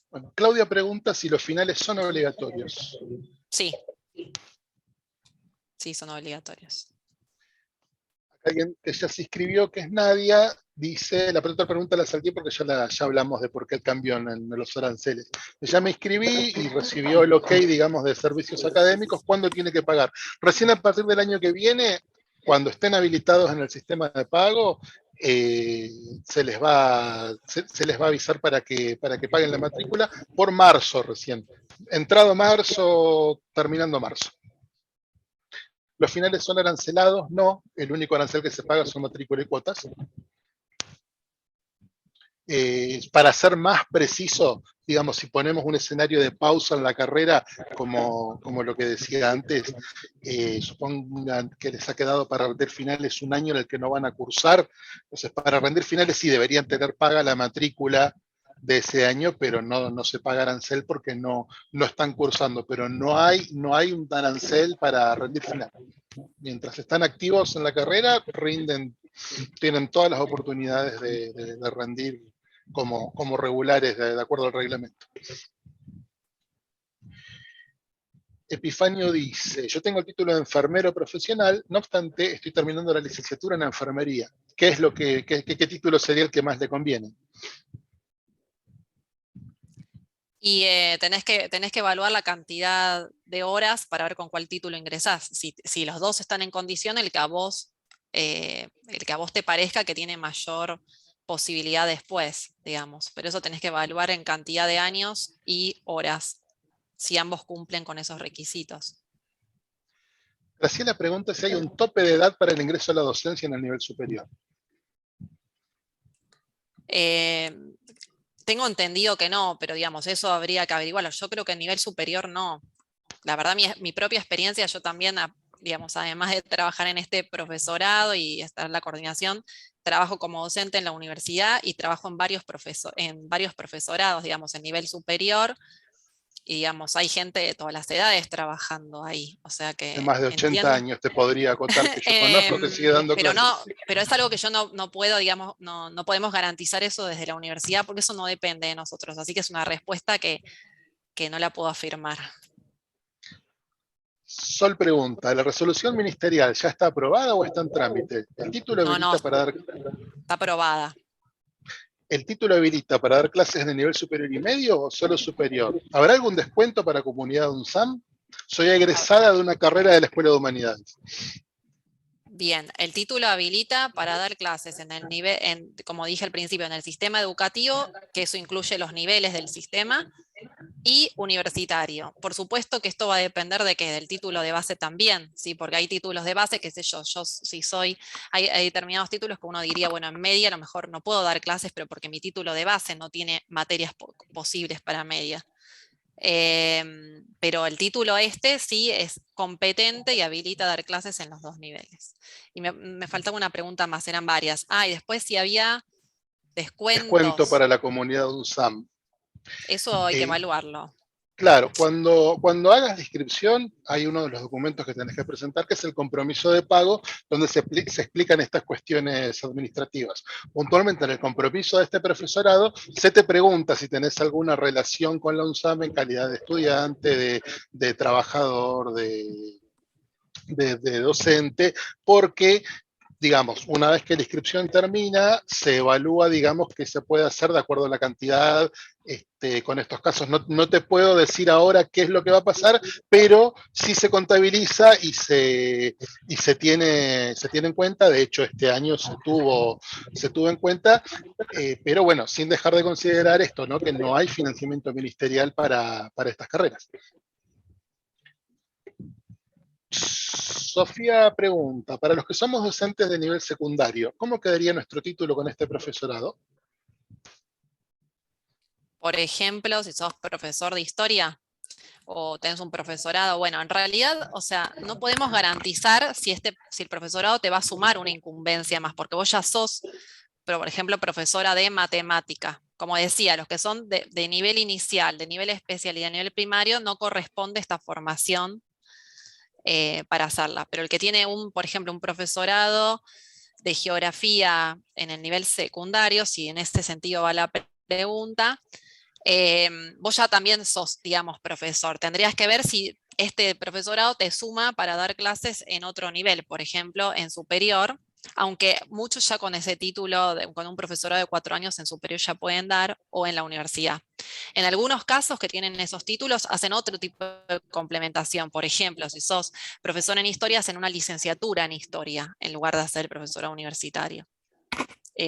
Bueno, Claudia pregunta si los finales son obligatorios. Sí, son obligatorios. Alguien que ya se inscribió, que es Nadia, dice, la otra pregunta la salté porque ya hablamos de por qué el cambio en los aranceles. Ya me inscribí y recibió el ok, digamos, de servicios académicos. ¿Cuándo tiene que pagar? Recién a partir del año que viene, cuando estén habilitados en el sistema de pago, se les va a avisar para que paguen la matrícula por marzo recién. Entrado marzo, terminando marzo. ¿Los finales son arancelados? No, el único arancel que se paga son matrícula y cuotas. Para ser más preciso, digamos, si ponemos un escenario de pausa en la carrera, como lo que decía antes, supongan que les ha quedado para rendir finales un año en el que no van a cursar, entonces para rendir finales sí deberían tener paga la matrícula de ese año, pero no se paga arancel porque no están cursando, pero no hay un arancel para rendir final. Mientras están activos en la carrera, tienen todas las oportunidades de rendir como regulares de acuerdo al reglamento. Epifanio dice, yo tengo el título de enfermero profesional, no obstante, estoy terminando la licenciatura en enfermería. ¿Qué título sería el que más le conviene? Y tenés que evaluar la cantidad de horas para ver con cuál título ingresás. Si los dos están en condición, el que a vos te parezca que tiene mayor posibilidad después, digamos. Pero eso tenés que evaluar en cantidad de años y horas, si ambos cumplen con esos requisitos. Graciela pregunta si hay un tope de edad para el ingreso a la docencia en el nivel superior. Tengo entendido que no, pero digamos, eso habría que averiguarlo. Yo creo que en nivel superior no. La verdad, mi propia experiencia, yo también, digamos, además de trabajar en este profesorado y estar en la coordinación, trabajo como docente en la universidad y trabajo en en varios profesorados, digamos, en nivel superior. Y digamos, hay gente de todas las edades trabajando ahí. O sea De que más de 80 entiendo. años te podría acotar que yo conozco que sigue dando Pero clases. pero es algo que yo no puedo, digamos, no podemos garantizar eso desde la universidad porque eso no depende de nosotros. Así que es una respuesta que no la puedo afirmar. Sol pregunta, ¿la resolución ministerial ya está aprobada o está en trámite? No, está aprobada. ¿El título habilita para dar clases de nivel superior y medio o solo superior? ¿Habrá algún descuento para comunidad UNSAM? Soy egresada de una carrera de la Escuela de Humanidades. Bien, el título habilita para dar clases en el nivel, como dije al principio, en el sistema educativo, que eso incluye los niveles del sistema, y universitario. Por supuesto que esto va a depender de que del título de base también, ¿sí? Porque hay títulos de base, qué sé yo si hay determinados títulos que uno diría, bueno, en media a lo mejor no puedo dar clases, pero porque mi título de base no tiene materias posibles para media. Pero el título sí es competente y habilita a dar clases en los dos niveles. Y me faltaba una pregunta más, eran varias. Y después si había Descuento descuentos, para la comunidad UNSAM. eso hay que evaluarlo. Claro, cuando hagas la inscripción, hay uno de los documentos que tenés que presentar, que es el compromiso de pago, donde se explican estas cuestiones administrativas. Puntualmente en el compromiso de este profesorado, se te pregunta si tenés alguna relación con la UNSAM en calidad de estudiante, de trabajador, de docente, porque digamos, una vez que la inscripción termina, se evalúa, digamos, qué se puede hacer de acuerdo a la cantidad. Con estos casos no te puedo decir ahora qué es lo que va a pasar, pero sí se contabiliza y se tiene en cuenta. De hecho, este año se tuvo en cuenta, pero bueno, sin dejar de considerar esto, ¿no? Que no hay financiamiento ministerial para estas carreras. Sofía pregunta, para los que somos docentes de nivel secundario, ¿cómo quedaría nuestro título con este profesorado? Por ejemplo, si sos profesor de historia o tenés un profesorado, bueno, en realidad, o sea, no podemos garantizar si el profesorado te va a sumar una incumbencia más, porque vos ya sos, pero por ejemplo, profesora de matemática. Como decía, los que son de nivel inicial, de nivel especial y de nivel primario, no corresponde esta formación para hacerla. Pero el que tiene por ejemplo, un profesorado de geografía en el nivel secundario, si en este sentido va la pregunta, vos ya también sos, digamos, profesor. Tendrías que ver si este profesorado te suma para dar clases en otro nivel, por ejemplo, en superior, aunque muchos ya con ese título, con un profesorado de 4 años en superior ya pueden dar, o en la universidad. En algunos casos que tienen esos títulos hacen otro tipo de complementación. Por ejemplo, si sos profesor en historia, hacen una licenciatura en historia en lugar de ser profesora universitaria.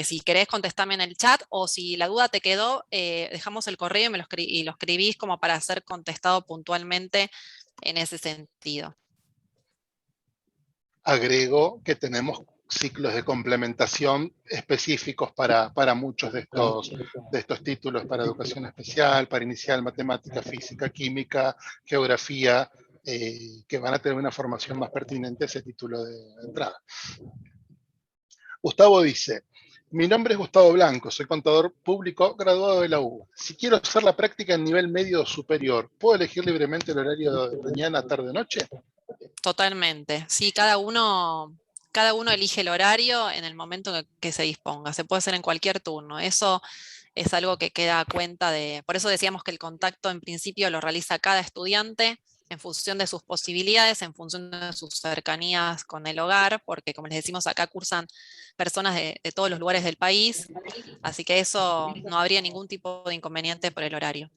Si querés contestarme en el chat o si la duda te quedó, dejamos el correo y lo escribís como para ser contestado puntualmente en ese sentido. Agrego que tenemos ciclos de complementación específicos para muchos de estos títulos, para educación especial, para inicial, matemática, física, química, geografía, que van a tener una formación más pertinente a ese título de entrada. Gustavo dice, mi nombre es Gustavo Blanco, soy contador público graduado de la UBA. Si quiero hacer la práctica en nivel medio o superior, ¿puedo elegir libremente el horario de mañana, tarde o noche? Totalmente. Sí, cada uno elige el horario en el momento que se disponga. Se puede hacer en cualquier turno. Eso es algo que queda a cuenta por eso decíamos que el contacto en principio lo realiza cada estudiante en función de sus posibilidades, en función de sus cercanías con el hogar, porque como les decimos acá cursan personas de todos los lugares del país, así que eso no habría ningún tipo de inconveniente por el horario.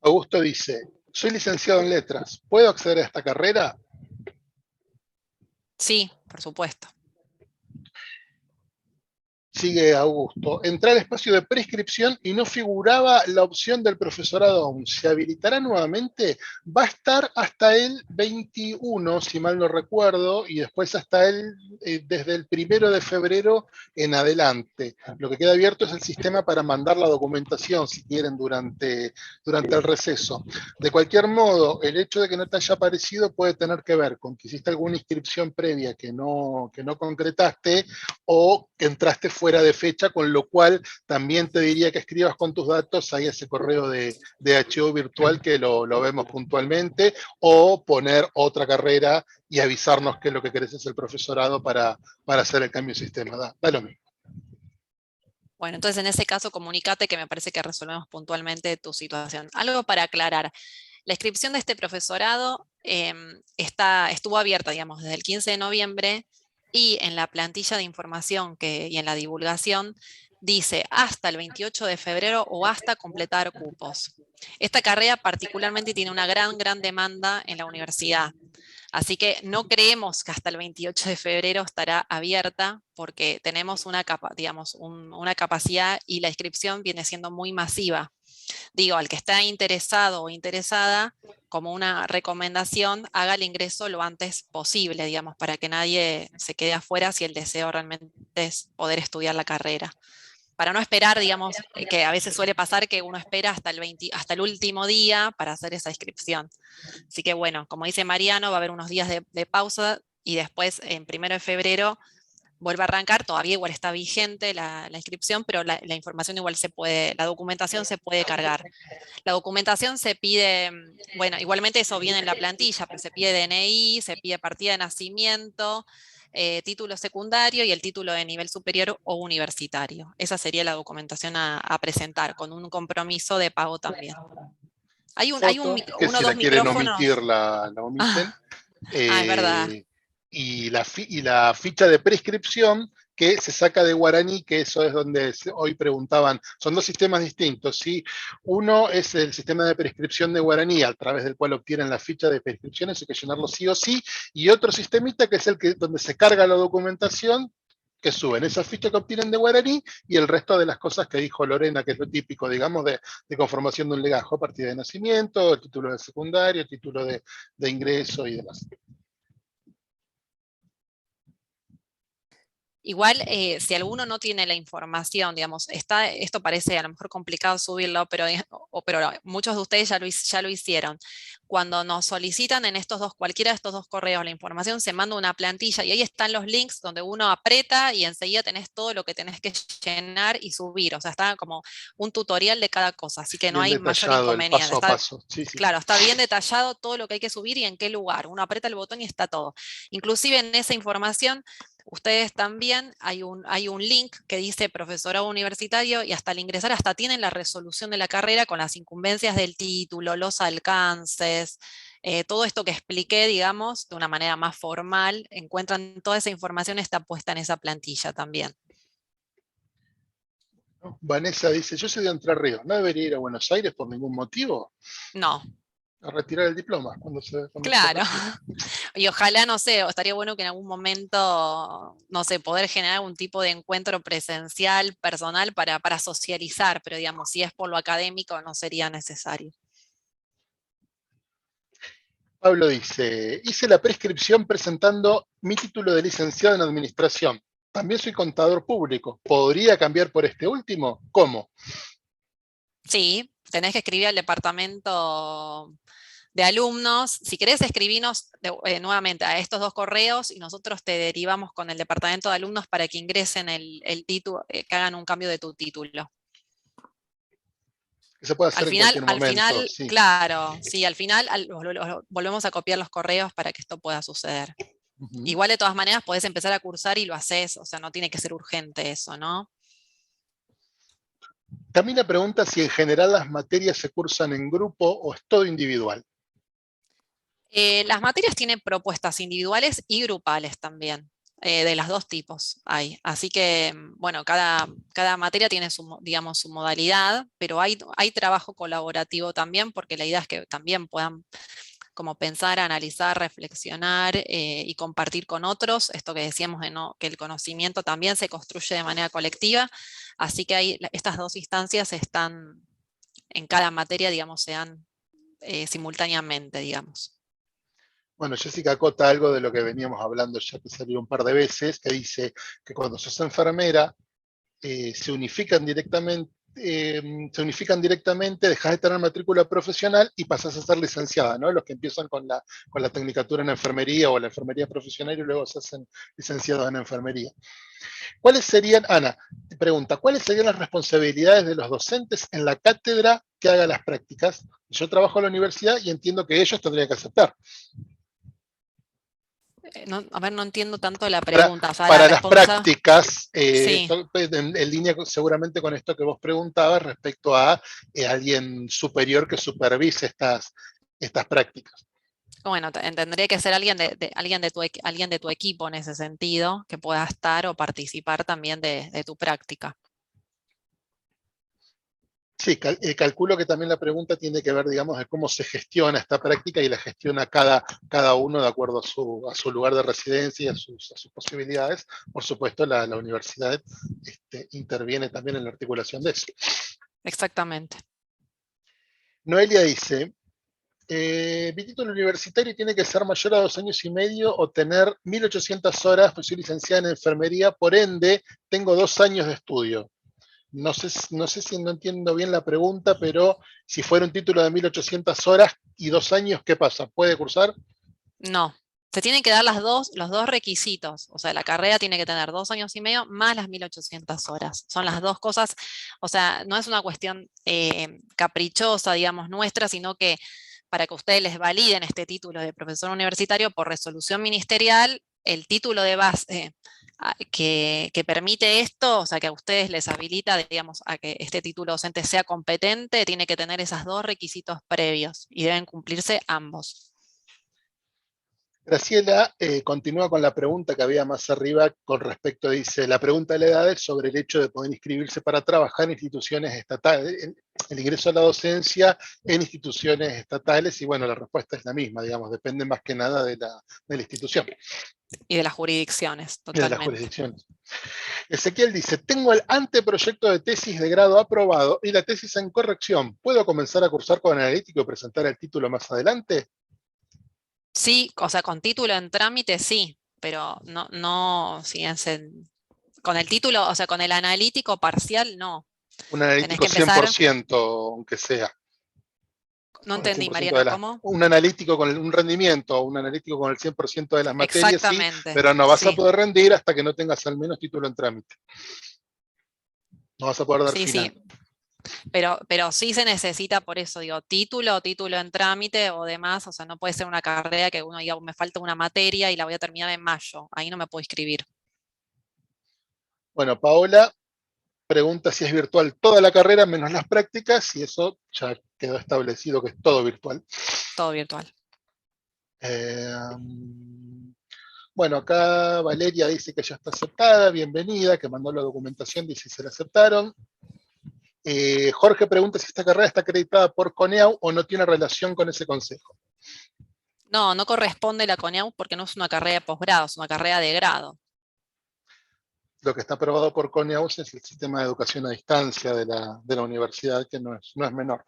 Augusto dice, soy licenciado en letras, ¿puedo acceder a esta carrera? Sí, por supuesto. Sigue Augusto. Entré al espacio de prescripción y no figuraba la opción del profesorado aún. ¿Se habilitará nuevamente? Va a estar hasta el 21, si mal no recuerdo, y después hasta desde el 1 de febrero en adelante. Lo que queda abierto es el sistema para mandar la documentación, si quieren, durante el receso. De cualquier modo, el hecho de que no te haya aparecido puede tener que ver con que hiciste alguna inscripción previa que no concretaste, o que entraste fuera de fecha, con lo cual también te diría que escribas con tus datos ahí ese correo de HO virtual que lo vemos puntualmente, o poner otra carrera y avisarnos que lo que querés es el profesorado para hacer el cambio de sistema. Da lo mismo. Bueno, entonces en ese caso comunícate, que me parece que resolvemos puntualmente tu situación. Algo para aclarar. La inscripción de este profesorado estuvo abierta, digamos, desde el 15 de noviembre, y en la plantilla de información y en la divulgación dice hasta el 28 de febrero o hasta completar cupos. Esta carrera particularmente tiene una gran demanda en la universidad. Así que no creemos que hasta el 28 de febrero estará abierta, porque tenemos una capacidad, y la inscripción viene siendo muy masiva. Digo, al que está interesado o interesada, como una recomendación, haga el ingreso lo antes posible, digamos, para que nadie se quede afuera si el deseo realmente es poder estudiar la carrera. Para no esperar, digamos, que a veces suele pasar que uno espera hasta el último día para hacer esa inscripción. Así que bueno, como dice Mariano, va a haber unos días de pausa, y después, en 1 de febrero, vuelve a arrancar. Todavía igual está vigente la inscripción, pero la información igual la documentación se puede cargar. La documentación se pide, bueno, igualmente eso viene en la plantilla, pero se pide DNI, se pide partida de nacimiento, título secundario y el título de nivel superior o universitario. Esa sería la documentación a presentar, con un compromiso de pago también. Hay Que uno o si la dos quieren micrófonos. omitir, la omiten. Es verdad. Y la ficha de prescripción que se saca de guaraní, que eso es donde hoy preguntaban. Son dos sistemas distintos, ¿sí? Uno es el sistema de prescripción de guaraní, a través del cual obtienen la ficha de prescripciones, hay que llenarlo sí o sí, y otro sistemita que es donde se carga la documentación, que suben esa ficha que obtienen de guaraní y el resto de las cosas que dijo Lorena, que es lo típico, digamos, de conformación de un legajo: partida de nacimiento, el título de secundario, el título de ingreso y demás. Igual, si alguno no tiene la información, digamos, esto parece a lo mejor complicado subirlo, pero muchos de ustedes ya lo hicieron. Cuando nos solicitan en cualquiera de estos dos correos la información, se manda una plantilla y ahí están los links donde uno aprieta y enseguida tenés todo lo que tenés que llenar y subir. O sea, está como un tutorial de cada cosa, así que no Bien hay mayor detallado el inconveniente. paso a paso. Sí, sí. Claro, está bien detallado todo lo que hay que subir y en qué lugar. Uno aprieta el botón y está todo. Inclusive en esa información, ustedes también, hay un link que dice profesorado universitario, y hasta al ingresar hasta tienen la resolución de la carrera con las incumbencias del título, los alcances, todo esto que expliqué, digamos, de una manera más formal. Encuentran toda esa información, está puesta en esa plantilla también. Vanessa dice, yo soy de Entre Ríos, ¿no debería ir a Buenos Aires por ningún motivo? No. A retirar el diploma cuando se Claro, retire. y ojalá, no sé, estaría bueno que en algún momento, no sé, poder generar un tipo de encuentro presencial, personal, para socializar, pero digamos, si es por lo académico, no sería necesario. Pablo dice, hice la prescripción presentando mi título de licenciado en administración. También soy contador público. ¿Podría cambiar por este último? ¿Cómo? Sí, tenés que escribir al departamento de alumnos. Si querés, escribinos nuevamente a estos dos correos y nosotros te derivamos con el departamento de alumnos para que ingresen el título, que hagan un cambio de tu título. Que se puede hacer en cualquier momento. Sí. Claro, sí, al final volvemos a copiar los correos para que esto pueda suceder. Igual, de todas maneras, podés empezar a cursar y lo haces, o sea, no tiene que ser urgente eso, ¿no? Camila pregunta si en general las materias se cursan en grupo o es todo individual. Las materias tienen propuestas individuales y grupales también. de los dos tipos hay. Así que, bueno, cada materia tiene digamos, su modalidad, pero hay trabajo colaborativo también, porque la idea es que también puedan como pensar, analizar, reflexionar y compartir con otros. Esto que decíamos de que el conocimiento también se construye de manera colectiva. Así que estas dos instancias están en cada materia, digamos, se dan simultáneamente, digamos. Bueno, Jessica acota algo de lo que veníamos hablando ya que salió un par de veces, que dice que cuando sos enfermera se unifican directamente, dejás de tener matrícula profesional y pasás a ser licenciada, ¿no? Los que empiezan con la tecnicatura en enfermería o la enfermería profesional y luego se hacen licenciados en enfermería. ¿Cuáles serían, Ana, te pregunta, cuáles serían las responsabilidades de los docentes en la cátedra que haga las prácticas? Yo trabajo en la universidad y entiendo que ellos tendrían que aceptar. A ver, no entiendo tanto la pregunta. O sea, para las prácticas, sí. en línea seguramente con esto que vos preguntabas respecto a alguien superior que supervise estas prácticas. Bueno, tendría que ser alguien de tu equipo en ese sentido, que pueda estar o participar también de tu práctica. Sí, calculo que también la pregunta tiene que ver, digamos, de cómo se gestiona esta práctica y la gestiona cada uno de acuerdo a su lugar de residencia y a sus posibilidades. Por supuesto, la universidad interviene también en la articulación de eso. Exactamente. Noelia dice, mi título universitario tiene que ser mayor a 2 años y medio o tener 1800 horas, pues soy licenciada en enfermería, por ende, tengo 2 años de estudio. No sé si no entiendo bien la pregunta, pero si fuera un título de 1800 horas y 2 años, ¿qué pasa? ¿Puede cursar? No, se tienen que dar los dos requisitos. O sea, la carrera tiene que tener 2 años y medio más las 1800 horas. Son las dos cosas, o sea, no es una cuestión caprichosa, digamos, nuestra, sino que para que ustedes les validen este título de profesor universitario por resolución ministerial, el título de base que permite esto, o sea, que a ustedes les habilita, digamos, a que este título docente sea competente, tiene que tener esos dos requisitos previos y deben cumplirse ambos. Graciela continúa con la pregunta que había más arriba con respecto, dice, la pregunta de la edad es sobre el hecho de poder inscribirse para trabajar en instituciones estatales, el ingreso a la docencia en instituciones estatales, y bueno, la respuesta es la misma, digamos, depende más que nada de la institución. Y de las jurisdicciones, totalmente. Y de las jurisdicciones. Ezequiel dice, tengo el anteproyecto de tesis de grado aprobado y la tesis en corrección. ¿Puedo comenzar a cursar con analítico y presentar el título más adelante? Sí, o sea, con título en trámite sí, pero no, fíjense, con el título, o sea, con el analítico parcial, no. Un analítico 100%, aunque sea. No entendí, Mariana, ¿cómo? Un analítico con un rendimiento, un analítico con el 100% de las materias, sí, pero no vas a poder rendir hasta que no tengas al menos título en trámite. No vas a poder dar final. Sí. Pero sí se necesita, por eso digo, título en trámite o demás, o sea, no puede ser una carrera que uno diga, me falta una materia y la voy a terminar en mayo, ahí no me puedo inscribir. Bueno, Paola pregunta si es virtual toda la carrera menos las prácticas, y eso ya quedó establecido que es todo virtual. Todo virtual. Bueno, acá Valeria dice que ya está aceptada, bienvenida, que mandó la documentación, dice si se la aceptaron. Jorge pregunta si esta carrera está acreditada por CONEAU o no tiene relación con ese consejo. No corresponde la CONEAU porque no es una carrera de posgrado, es una carrera de grado. Lo que está aprobado por CONEAU es el sistema de educación a distancia de la universidad, que no es menor.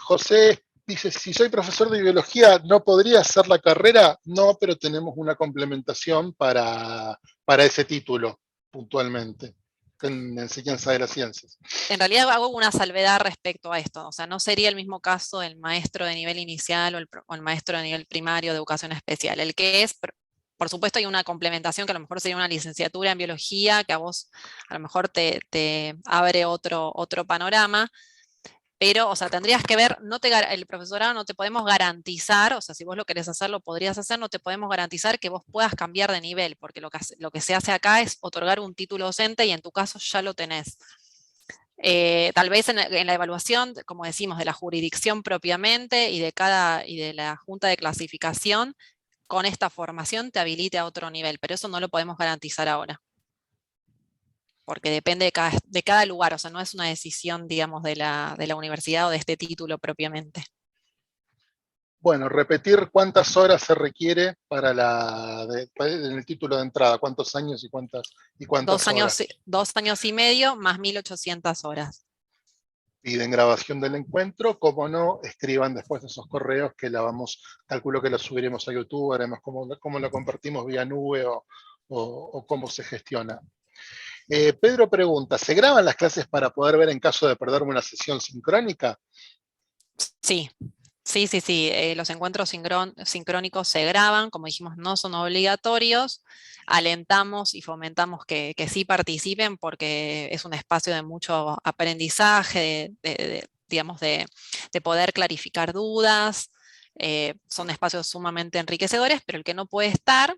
José dice, si soy profesor de biología, ¿no podría hacer la carrera? No, pero tenemos una complementación para ese título, puntualmente, en enseñanza de las ciencias. En realidad hago una salvedad respecto a esto, o sea, no sería el mismo caso el maestro de nivel inicial o el maestro de nivel primario de educación especial. El que es, por supuesto hay una complementación que a lo mejor sería una licenciatura en biología, que a vos a lo mejor te abre otro panorama, pero, o sea, tendrías que ver, el profesorado no te podemos garantizar, o sea, si vos lo querés hacer, lo podrías hacer, no te podemos garantizar que vos puedas cambiar de nivel, porque lo que se hace acá es otorgar un título docente y en tu caso ya lo tenés. Tal vez en la evaluación, como decimos, de la jurisdicción propiamente y de la junta de clasificación, con esta formación te habilite a otro nivel, pero eso no lo podemos garantizar ahora. Porque depende de cada lugar, o sea, no es una decisión, digamos, de la universidad o de este título propiamente. Bueno, repetir cuántas horas se requiere para en el título de entrada, cuántos años y cuántas horas. 2 años y medio más 1800 horas. Piden grabación del encuentro, como no, escriban después esos correos que calculo que los subiremos a YouTube, haremos cómo lo compartimos vía nube o cómo se gestiona. Pedro pregunta, ¿se graban las clases para poder ver en caso de perderme una sesión sincrónica? Sí, sí. Los encuentros sincrónicos se graban, como dijimos, no son obligatorios. Alentamos y fomentamos que sí participen porque es un espacio de mucho aprendizaje, digamos, de poder clarificar dudas. Son espacios sumamente enriquecedores, pero el que no puede estar,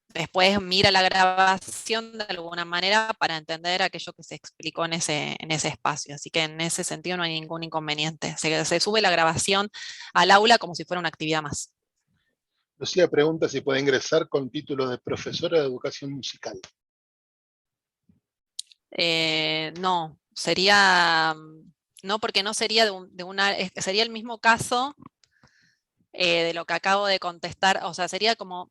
después mira la grabación de alguna manera para entender aquello que se explicó en ese espacio. Así que en ese sentido no hay ningún inconveniente. Se sube la grabación al aula como si fuera una actividad más. Lucía pregunta si puede ingresar con título de profesora de educación musical. No, sería, no, porque no sería sería el mismo caso de lo que acabo de contestar, o sea, sería como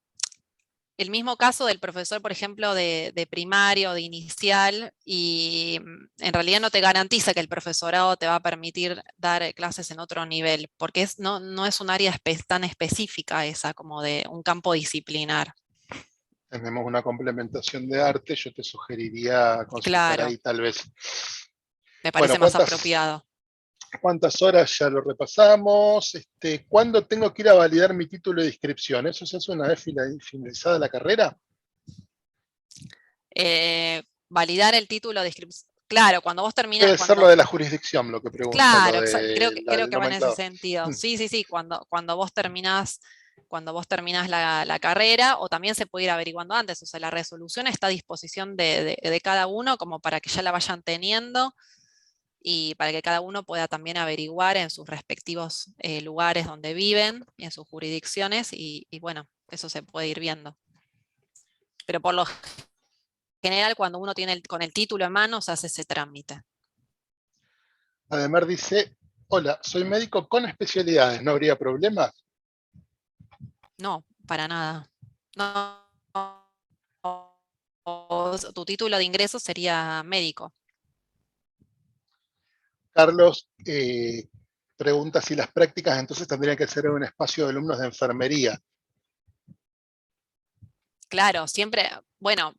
el mismo caso del profesor, por ejemplo, de primario, de inicial, y en realidad no te garantiza que el profesorado te va a permitir dar clases en otro nivel, porque no es un área tan específica esa, como de un campo disciplinar. Tenemos una complementación de arte, yo te sugeriría consultar Claro, ahí tal vez. me Bueno, parece más apropiado. ¿cuántas horas ya lo repasamos? ¿Cuándo tengo que ir a validar mi título de inscripción? ¿Eso se hace una vez finalizada la carrera? Validar el título de inscripción. Claro, cuando vos terminas, Debe ser lo de la jurisdicción, lo que pregunta, lo claro, de creo del que va en ese nomenclador. sentido. Sí, cuando vos terminás la carrera, o también se puede ir averiguando antes, o sea, la resolución está a disposición de cada uno como para que ya la vayan teniendo y para que cada uno pueda también averiguar en sus respectivos lugares donde viven, y en sus jurisdicciones, y bueno, eso se puede ir viendo. Pero por lo general, cuando uno tiene con el título en mano, se hace ese trámite. Además dice, hola, soy médico con especialidades, ¿no habría problema? No, para nada. No, tu título de ingreso sería médico. Carlos pregunta si las prácticas entonces tendrían que ser en un espacio de alumnos de enfermería. Claro, siempre, bueno,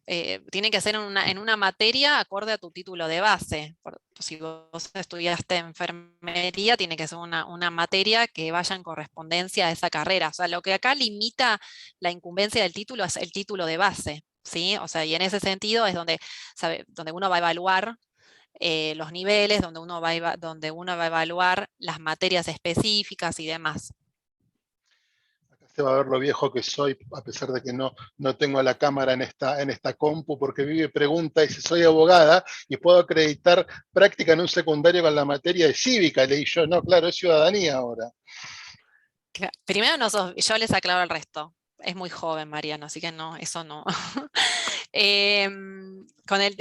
tiene que ser en una materia acorde a tu título de base. Si vos estudiaste enfermería, tiene que ser una materia que vaya en correspondencia a esa carrera. O sea, lo que acá limita la incumbencia del título es el título de base, ¿sí? O sea, y en ese sentido es donde uno va a evaluar los niveles, donde uno va a evaluar las materias específicas y demás. Se va a ver lo viejo que soy, a pesar de que no tengo la cámara en esta compu, porque Vivi pregunta, y si soy abogada y puedo acreditar práctica en un secundario con la materia de cívica, leí yo, no, claro, es ciudadanía ahora. Primero, yo les aclaro el resto. Es muy joven, Mariano, así que no, eso no.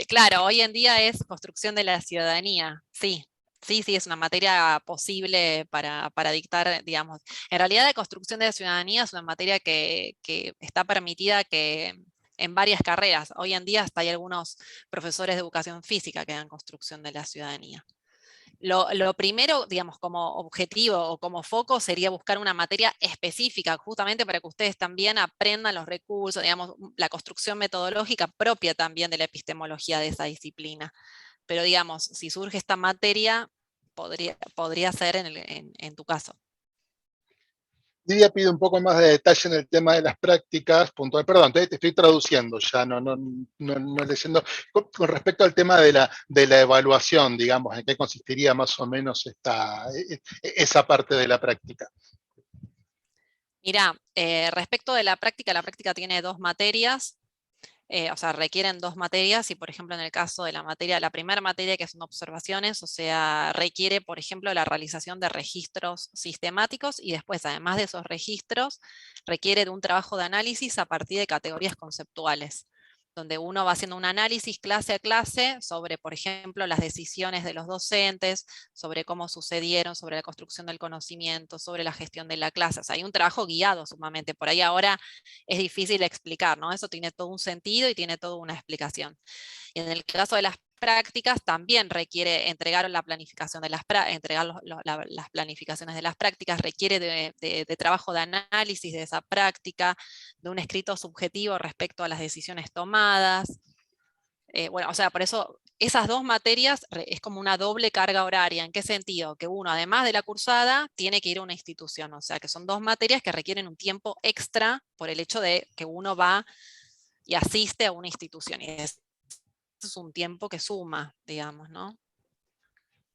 Claro, hoy en día es construcción de la ciudadanía, sí. Sí, es una materia posible para dictar, digamos. En realidad, la construcción de la ciudadanía es una materia que está permitida en varias carreras. Hoy en día hasta hay algunos profesores de educación física que dan construcción de la ciudadanía. Lo primero, digamos, como objetivo o como foco sería buscar una materia específica, justamente para que ustedes también aprendan los recursos, digamos, la construcción metodológica propia también de la epistemología de esa disciplina. Pero digamos, si surge esta materia, podría ser en tu caso. Lidia pide un poco más de detalle en el tema de las prácticas puntual. Perdón, te estoy traduciendo ya, no leyendo. Con respecto al tema de la evaluación, digamos, en qué consistiría más o menos esa parte de la práctica. Mira, respecto de la práctica tiene 2 materias. o sea, requieren 2 materias y, por ejemplo, en el caso de la primera materia, que son observaciones, o sea, requiere, por ejemplo, la realización de registros sistemáticos y después, además de esos registros, requiere de un trabajo de análisis a partir de categorías conceptuales, donde uno va haciendo un análisis clase a clase sobre, por ejemplo, las decisiones de los docentes, sobre cómo sucedieron, sobre la construcción del conocimiento, sobre la gestión de la clase. O sea, hay un trabajo guiado sumamente. Por ahí ahora es difícil explicar, ¿no? Eso tiene todo un sentido y tiene toda una explicación. Y en el caso de las prácticas también requiere entregar la planificación de las las planificaciones de las prácticas, requiere de trabajo de análisis de esa práctica, de un escrito subjetivo respecto a las decisiones tomadas. Bueno, o sea, por eso esas 2 materias es como una doble carga horaria. ¿En qué sentido? Que uno, además de la cursada, tiene que ir a una institución. O sea, que son 2 materias que requieren un tiempo extra por el hecho de que uno va y asiste a una institución. Y es un tiempo que suma, digamos, ¿no?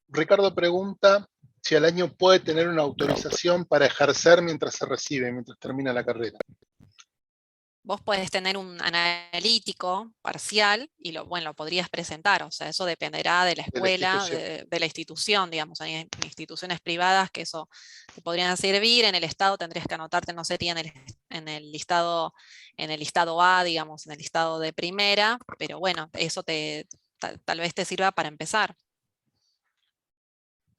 Ricardo pregunta si al año puede tener una autorización para ejercer mientras se recibe, mientras termina la carrera. Vos podés tener un analítico parcial y lo podrías presentar, o sea, eso dependerá de la escuela, de la institución, digamos. Hay instituciones privadas que eso te podrían servir, en el Estado tendrías que anotarte, no sé, en el listado A, digamos, en el listado de primera, pero bueno, eso tal vez te sirva para empezar.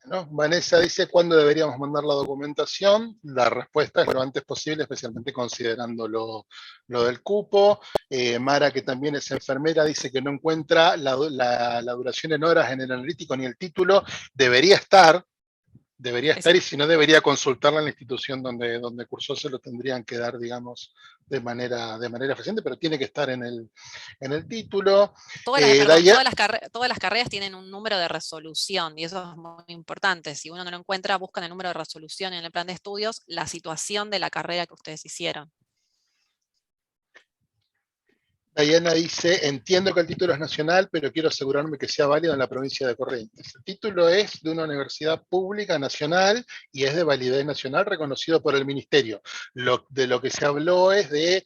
¿No? Vanessa dice, ¿cuándo deberíamos mandar la documentación? La respuesta es lo antes posible, especialmente considerando lo del cupo. Mara, que también es enfermera, dice que no encuentra la duración en horas en el analítico ni el título. Debería estar, y si no debería consultarla en la institución donde cursó, se lo tendrían que dar, digamos, de manera eficiente, pero tiene que estar en el título. Todas las carreras tienen un número de resolución y eso es muy importante. Si uno no lo encuentra, buscan el número de resolución en el plan de estudios, la situación de la carrera que ustedes hicieron. Diana dice, entiendo que el título es nacional, pero quiero asegurarme que sea válido en la provincia de Corrientes. El título es de una universidad pública nacional y es de validez nacional reconocido por el ministerio. De lo que se habló es de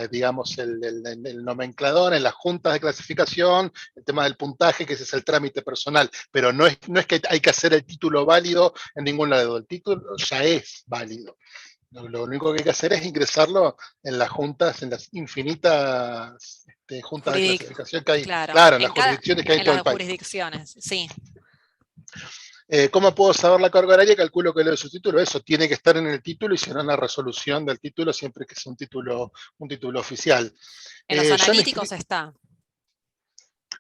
digamos, el nomenclador en las juntas de clasificación, el tema del puntaje, que ese es el trámite personal, pero no es que hay que hacer el título válido en ningún lado, el título ya es válido. Lo único que hay que hacer es ingresarlo en las juntas, en las infinitas juntas de clasificación que hay, claro, en las jurisdicciones que hay en todo el país. Jurisdicciones, sí. ¿Cómo puedo saber la carga horaria? Calculo que lo de su título, eso tiene que estar en el título y será en la resolución del título siempre que sea un título oficial. En los analíticos está.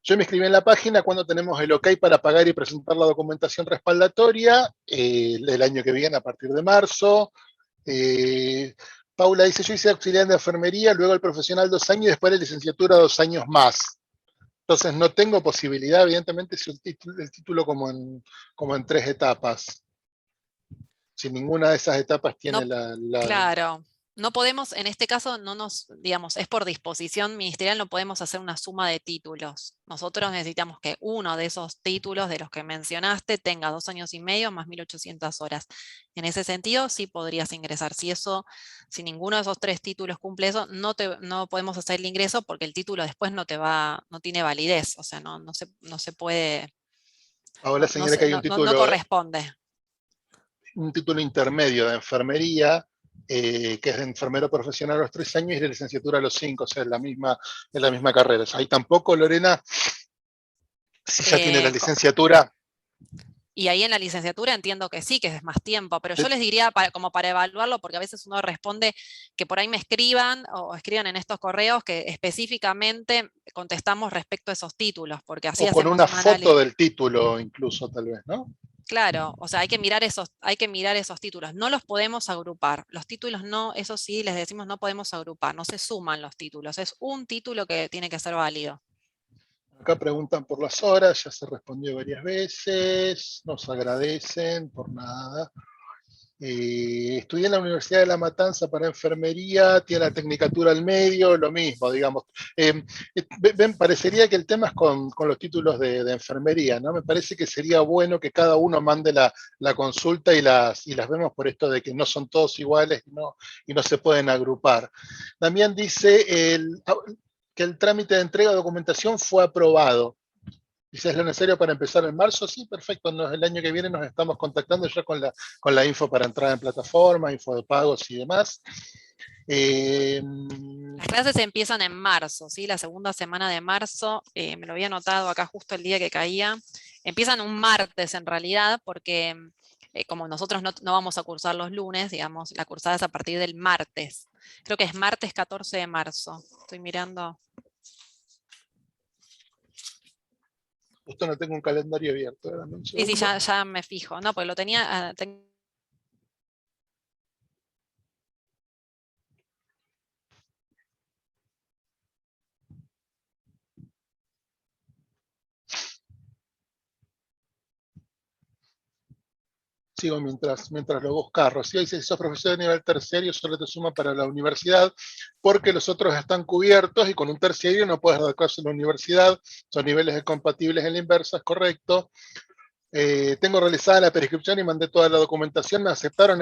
Yo me inscribí en la página cuando tenemos el OK para pagar y presentar la documentación respaldatoria, el año que viene a partir de marzo. Paula dice, yo hice auxiliar de enfermería, luego el profesional 2 años y después la licenciatura 2 años más. Entonces no tengo posibilidad, evidentemente, si el título como en 3 etapas. Si ninguna de esas etapas tiene Claro. No podemos, en este caso, digamos, es por disposición ministerial, no podemos hacer una suma de títulos. Nosotros necesitamos que uno de esos títulos de los que mencionaste tenga 2 años y medio más 1800 horas. En ese sentido, sí podrías ingresar. Si ninguno de esos 3 títulos cumple eso, no podemos hacer el ingreso porque el título después no tiene validez. O sea, no se puede. Ahora señala que hay un título. No corresponde. Un título intermedio de enfermería, que es de enfermero profesional a los 3 años y de licenciatura a los 5, o sea, es la misma carrera. O sea, ahí tampoco, Lorena, si ya tiene la licenciatura. Y ahí en la licenciatura entiendo que sí, que es más tiempo, pero yo les diría como para evaluarlo, porque a veces uno responde que por ahí me escriban o escriban en estos correos que específicamente contestamos respecto a esos títulos, porque así o con hacemos una foto del título incluso, tal vez, ¿no? Claro, o sea, hay que mirar esos títulos, no los podemos agrupar. Los títulos no, eso sí, les decimos no podemos agrupar, no se suman los títulos, es un título que tiene que ser válido. Acá preguntan por las horas, ya se respondió varias veces, nos agradecen por nada. Estudié en la Universidad de La Matanza para enfermería, tiene la tecnicatura al medio, lo mismo, digamos. Parecería que el tema es con los títulos de enfermería, ¿no? Me parece que sería bueno que cada uno mande la consulta y las vemos por esto de que no son todos iguales y no se pueden agrupar. También dice, que el trámite de entrega de documentación fue aprobado. Y si es lo necesario para empezar en marzo, sí, perfecto. El año que viene nos estamos contactando ya con la info para entrar en plataforma, info de pagos y demás. Las clases empiezan en marzo, ¿sí? La segunda semana de marzo, me lo había anotado acá justo el día que caía. Empiezan un martes en realidad, porque como nosotros no vamos a cursar los lunes, digamos, la cursada es a partir del martes. Creo que es martes 14 de marzo. Estoy mirando. Justo no tengo un calendario abierto. Dame un Sí, segundo. ya me fijo. No, porque lo tenía... Sigo mientras lo buscas. Rocío dice, si sos profesor de nivel terciario, solo te suma para la universidad, porque los otros están cubiertos y con un terciario no puedes dar clases en la universidad, son niveles compatibles en la inversa, es correcto. Tengo realizada la prescripción y mandé toda la documentación, me aceptaron.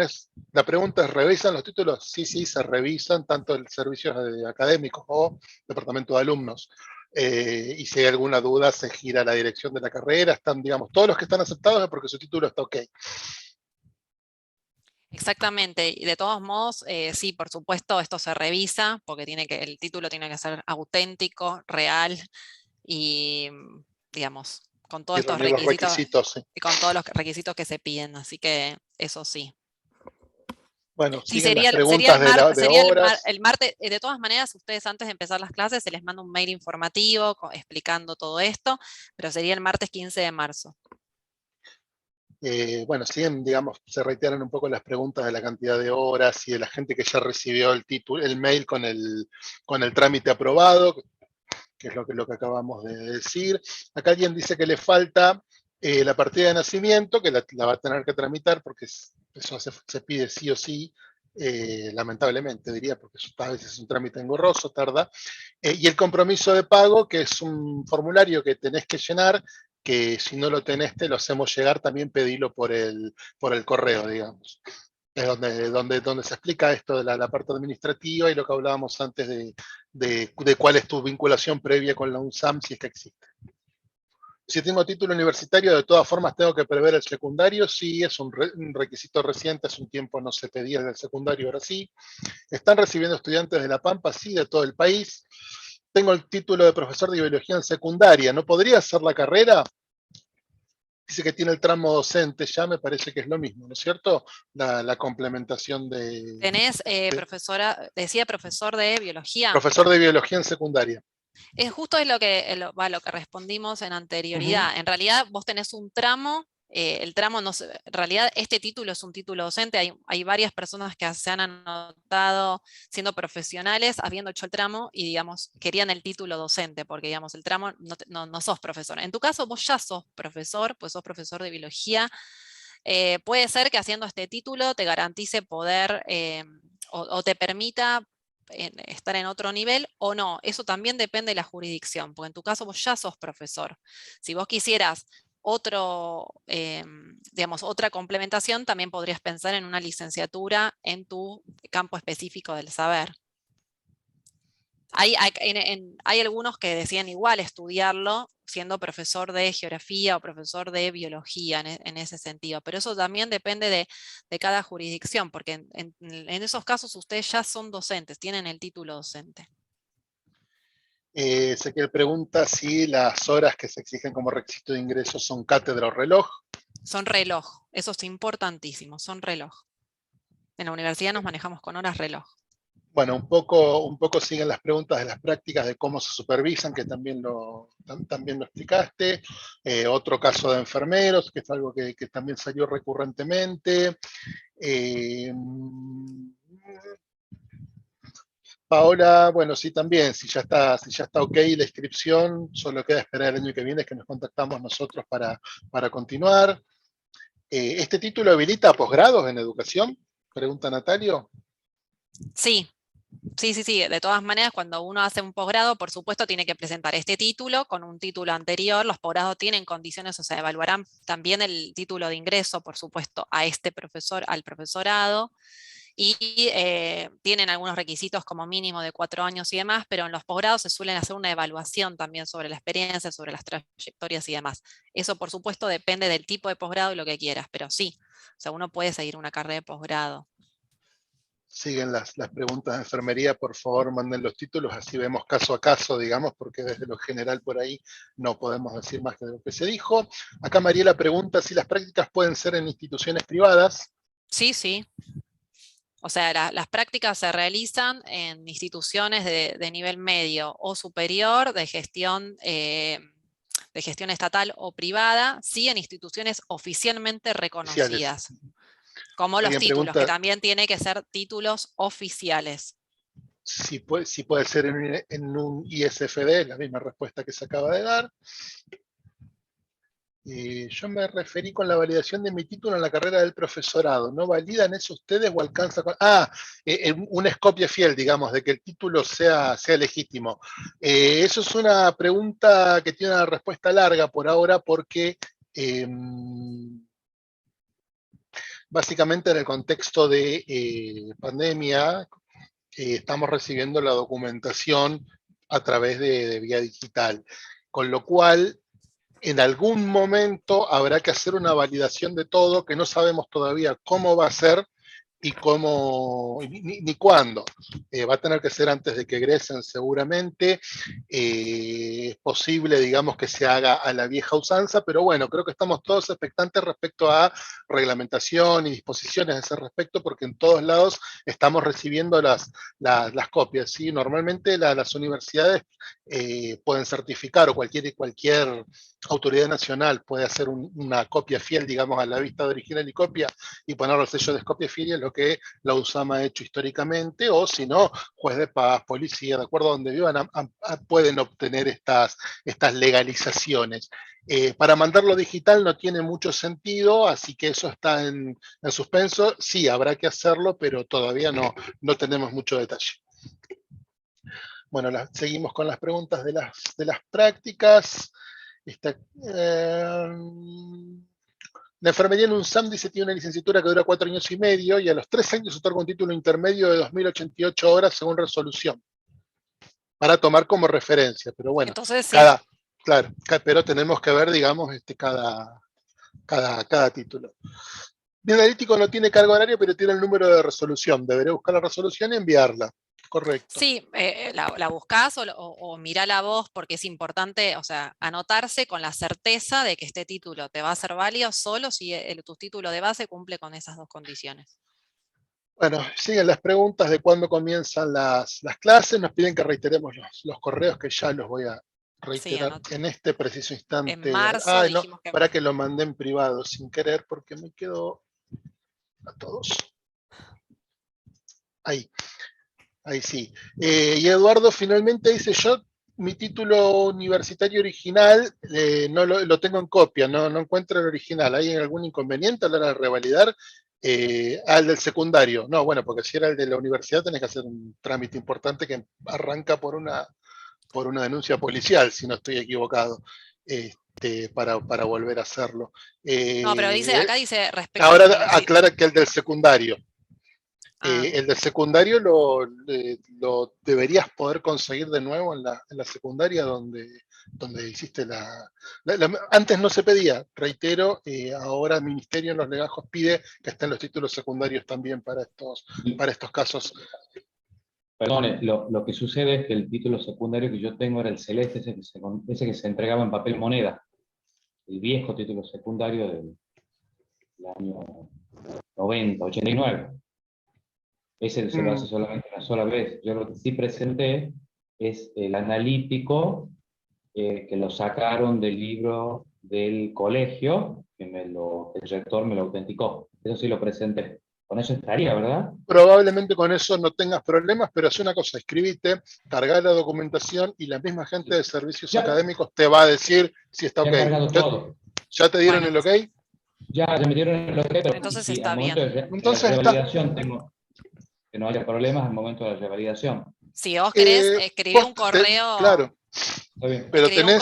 La pregunta es, ¿revisan los títulos? Sí, se revisan, tanto el servicio académicos o departamento de alumnos. Y si hay alguna duda, se gira a la dirección de la carrera. Están, digamos, todos los que están aceptados es porque su título está ok. Exactamente, y de todos modos, sí, por supuesto, esto se revisa, porque el título tiene que ser auténtico, real, y digamos, con todos Y estos reunir los requisitos, requisitos, sí. y con todos los requisitos que se piden, así que eso sí. Bueno, Sí, siguen las sería preguntas de horas. el martes, de todas maneras, ustedes antes de empezar las clases se les manda un mail informativo explicando todo esto, pero sería el martes 15 de marzo. Bueno, siguen, digamos, se reiteran un poco las preguntas de la cantidad de horas y de la gente que ya recibió el título, el mail con el trámite aprobado, que es lo que acabamos de decir. Acá alguien dice que le falta la partida de nacimiento, que la va a tener que tramitar porque eso se pide sí o sí, lamentablemente diría, porque a veces es un trámite engorroso, tarda. Y el compromiso de pago, que es un formulario que tenés que llenar, que si no lo tenés te lo hacemos llegar, también pedilo por el correo, digamos. Es donde se explica esto de la parte administrativa y lo que hablábamos antes de cuál es tu vinculación previa con la UNSAM, si es que existe. Si tengo título universitario, de todas formas tengo que prever el secundario, sí, es un requisito reciente, hace un tiempo no se pedía el secundario, ahora sí. ¿Están recibiendo estudiantes de La Pampa? Sí, de todo el país. Tengo el título de profesor de biología en secundaria, ¿no podría hacer la carrera? Dice que tiene el tramo docente, ya me parece que es lo mismo, ¿no es cierto? La complementación Tenés, profesora, decía profesor de biología. profesor de biología en secundaria. Justo es lo que respondimos en anterioridad. Uh-huh. En realidad vos tenés un tramo, el tramo no se, en realidad este título es un título docente, hay varias personas que se han anotado siendo profesionales, habiendo hecho el tramo y digamos, querían el título docente, porque digamos, el tramo no sos profesor. En tu caso vos ya sos profesor, pues sos profesor de biología. Puede ser que haciendo este título te garantice poder o te permita estar en otro nivel o no. Eso también depende de la jurisdicción, porque en tu caso vos ya sos profesor. Si vos quisieras digamos, otra complementación, también podrías pensar en una licenciatura en tu campo específico del saber. Hay algunos que decían igual estudiarlo siendo profesor de geografía o profesor de biología en ese sentido, pero eso también depende de cada jurisdicción, porque en esos casos ustedes ya son docentes, tienen el título docente. Ezequiel pregunta si las horas que se exigen como requisito de ingreso son cátedra o reloj. Son reloj, eso es importantísimo, son reloj. En la universidad nos manejamos con horas reloj. Bueno, un poco siguen las preguntas de las prácticas de cómo se supervisan, que también lo explicaste. Otro caso de enfermeros, que es algo que también salió recurrentemente. Paola, bueno, sí, también, si ya está ok la inscripción, solo queda esperar el año que viene que nos contactamos nosotros para continuar. ¿Este título habilita a posgrados en educación? Pregunta Natalio. Sí. Sí, de todas maneras, cuando uno hace un posgrado, por supuesto, tiene que presentar este título con un título anterior. Los posgrados tienen condiciones, o sea, evaluarán también el título de ingreso, por supuesto, a este profesor, al profesorado. y tienen algunos requisitos como mínimo de 4 años y demás, pero en los posgrados se suelen hacer una evaluación también sobre la experiencia, sobre las trayectorias y demás. Eso, por supuesto, depende del tipo de posgrado y lo que quieras, pero sí, o sea, uno puede seguir una carrera de posgrado. Siguen las preguntas de enfermería, por favor manden los títulos, así vemos caso a caso, digamos, porque desde lo general por ahí no podemos decir más que lo que se dijo. Acá Mariela pregunta si las prácticas pueden ser en instituciones privadas. Sí, sí. O sea, las prácticas se realizan en instituciones de nivel medio o superior de gestión estatal o privada, sí en instituciones oficialmente Oficiales. reconocidas, como los Alguien títulos, que pregunta también tiene que ser títulos oficiales. si puede ser en un ISFD, la misma respuesta que se acaba de dar. Yo me referí con la validación de mi título en la carrera del profesorado. ¿No validan eso ustedes o alcanza con...? Una copia fiel, digamos, de que el título sea legítimo. Eso es una pregunta que tiene una respuesta larga por ahora porque básicamente en el contexto de pandemia estamos recibiendo la documentación a través de vía digital. Con lo cual, en algún momento habrá que hacer una validación de todo, que no sabemos todavía cómo va a ser y cómo, ni cuándo. Va a tener que ser antes de que egresen seguramente. Es posible, digamos, que se haga a la vieja usanza, pero bueno, creo que estamos todos expectantes respecto a reglamentación y disposiciones a ese respecto, porque en todos lados estamos recibiendo las copias. ¿Sí? Normalmente las universidades pueden certificar, o cualquier autoridad nacional puede hacer una copia fiel, digamos, a la vista de original y copia, y poner el sello de copia fiel, es lo que la USAMA ha hecho históricamente, o si no, juez de paz, policía, de acuerdo a donde vivan, pueden obtener estas legalizaciones. Para mandarlo digital no tiene mucho sentido, así que eso está en suspenso. Sí, habrá que hacerlo, pero todavía no tenemos mucho detalle. Bueno, seguimos con las preguntas de las prácticas. La enfermería en UNSAM dice tiene una licenciatura que dura 4 años y medio y a los 3 años otorga un título intermedio de 2088 horas según resolución, para tomar como referencia. Pero bueno, entonces, sí. Claro, pero tenemos que ver, digamos, cada título. Bien analítico no tiene carga horaria, pero tiene el número de resolución. Deberé buscar la resolución y enviarla. Correcto. Sí, la buscás o mirá la voz, porque es importante, o sea, anotarse con la certeza de que este título te va a ser válido solo si tu título de base cumple con esas 2 condiciones. Bueno, siguen las preguntas de cuándo comienzan las clases. Nos piden que reiteremos los correos, que ya los voy a reiterar en este preciso instante. En marzo dijimos que... Para que lo mandé en privado sin querer, porque me quedó a todos. Ahí sí. Y Eduardo finalmente dice, yo mi título universitario original no lo tengo en copia, no encuentro el original. ¿Hay algún inconveniente a la hora de revalidar? Al del secundario. No, bueno, porque si era el de la universidad tenés que hacer un trámite importante que arranca por una denuncia policial, si no estoy equivocado, para volver a hacerlo. No, pero acá dice respecto ahora a aclara que el del secundario. El del secundario lo deberías poder conseguir de nuevo en la secundaria donde hiciste antes no se pedía, reitero, ahora el Ministerio en los legajos pide que estén los títulos secundarios también para estos casos. Perdone, lo que sucede es que el título secundario que yo tengo era el celeste, ese que se entregaba en papel moneda, el viejo título secundario del año 90, 89. Ese se lo hace solamente una sola vez. Yo lo que sí presenté es el analítico que lo sacaron del libro del colegio, que el rector me lo autenticó. Eso sí lo presenté. Con eso estaría, ¿verdad? Probablemente con eso no tengas problemas, pero haz una cosa, escribite, cargá la documentación y la misma gente de servicios académicos te va a decir si está ok. Todo. ¿Ya te dieron el ok? Ya me dieron el ok, pero entonces si está bien. Entonces la revalidación tengo que no haya problemas al momento de la revalidación. Si vos querés escribir un correo... Claro. Está bien. Pero tenés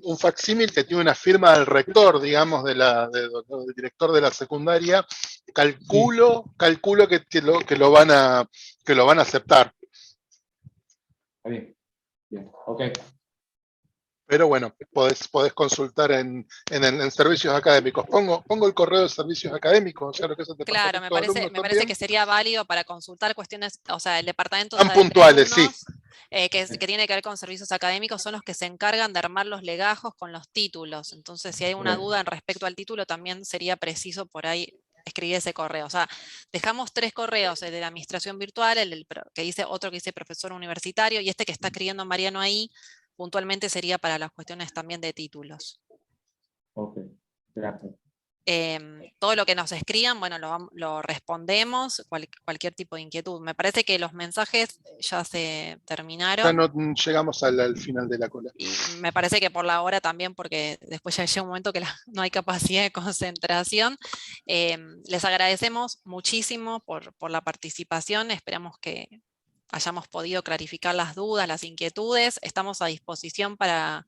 un facsímil que tiene una firma del rector, digamos, del director de la secundaria. Calculo que lo van a aceptar. Está bien. Bien, ok. Pero bueno, podés consultar en servicios académicos. Pongo el correo de servicios académicos, o sea, lo que es el Claro, departamento de alumnos me parece también. que sería válido para consultar cuestiones, o sea, el departamento Tan de puntuales, sí. alumnos, que tiene que ver con servicios académicos, son los que se encargan de armar los legajos con los títulos. Entonces, si hay una Bien. duda en respecto al título, también sería preciso por ahí escribir ese correo. O sea, dejamos 3 correos, el de la administración virtual, que dice otro que dice profesor universitario, y este que está escribiendo Mariano ahí, puntualmente sería para las cuestiones también de títulos. Ok, gracias. Todo lo que nos escriban, bueno, lo respondemos, cualquier tipo de inquietud. Me parece que los mensajes ya se Ya terminaron no llegamos al final de la cola. y me parece que por la hora también, porque después ya llega un momento que no hay capacidad de concentración. Les agradecemos muchísimo por la participación, esperamos que hayamos podido clarificar las dudas, las inquietudes. Estamos a disposición para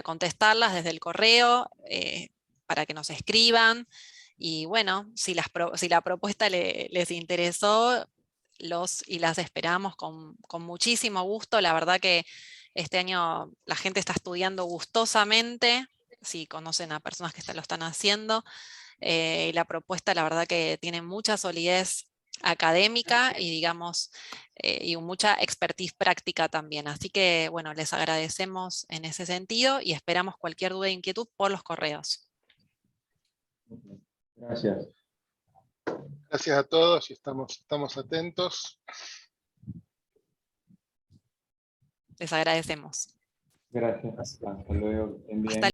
contestarlas desde el correo, para que nos escriban. Y bueno, si la propuesta les interesó, las esperamos con muchísimo gusto. La verdad que este año la gente está estudiando gustosamente, si conocen a personas que lo están haciendo. Y la propuesta, la verdad que tiene mucha solidez académica y digamos, y mucha expertise práctica también. Así que bueno, les agradecemos en ese sentido y esperamos cualquier duda e inquietud por los correos. Gracias. Gracias a todos y estamos atentos. Les agradecemos. Gracias. Hasta luego. Estén bien. Hasta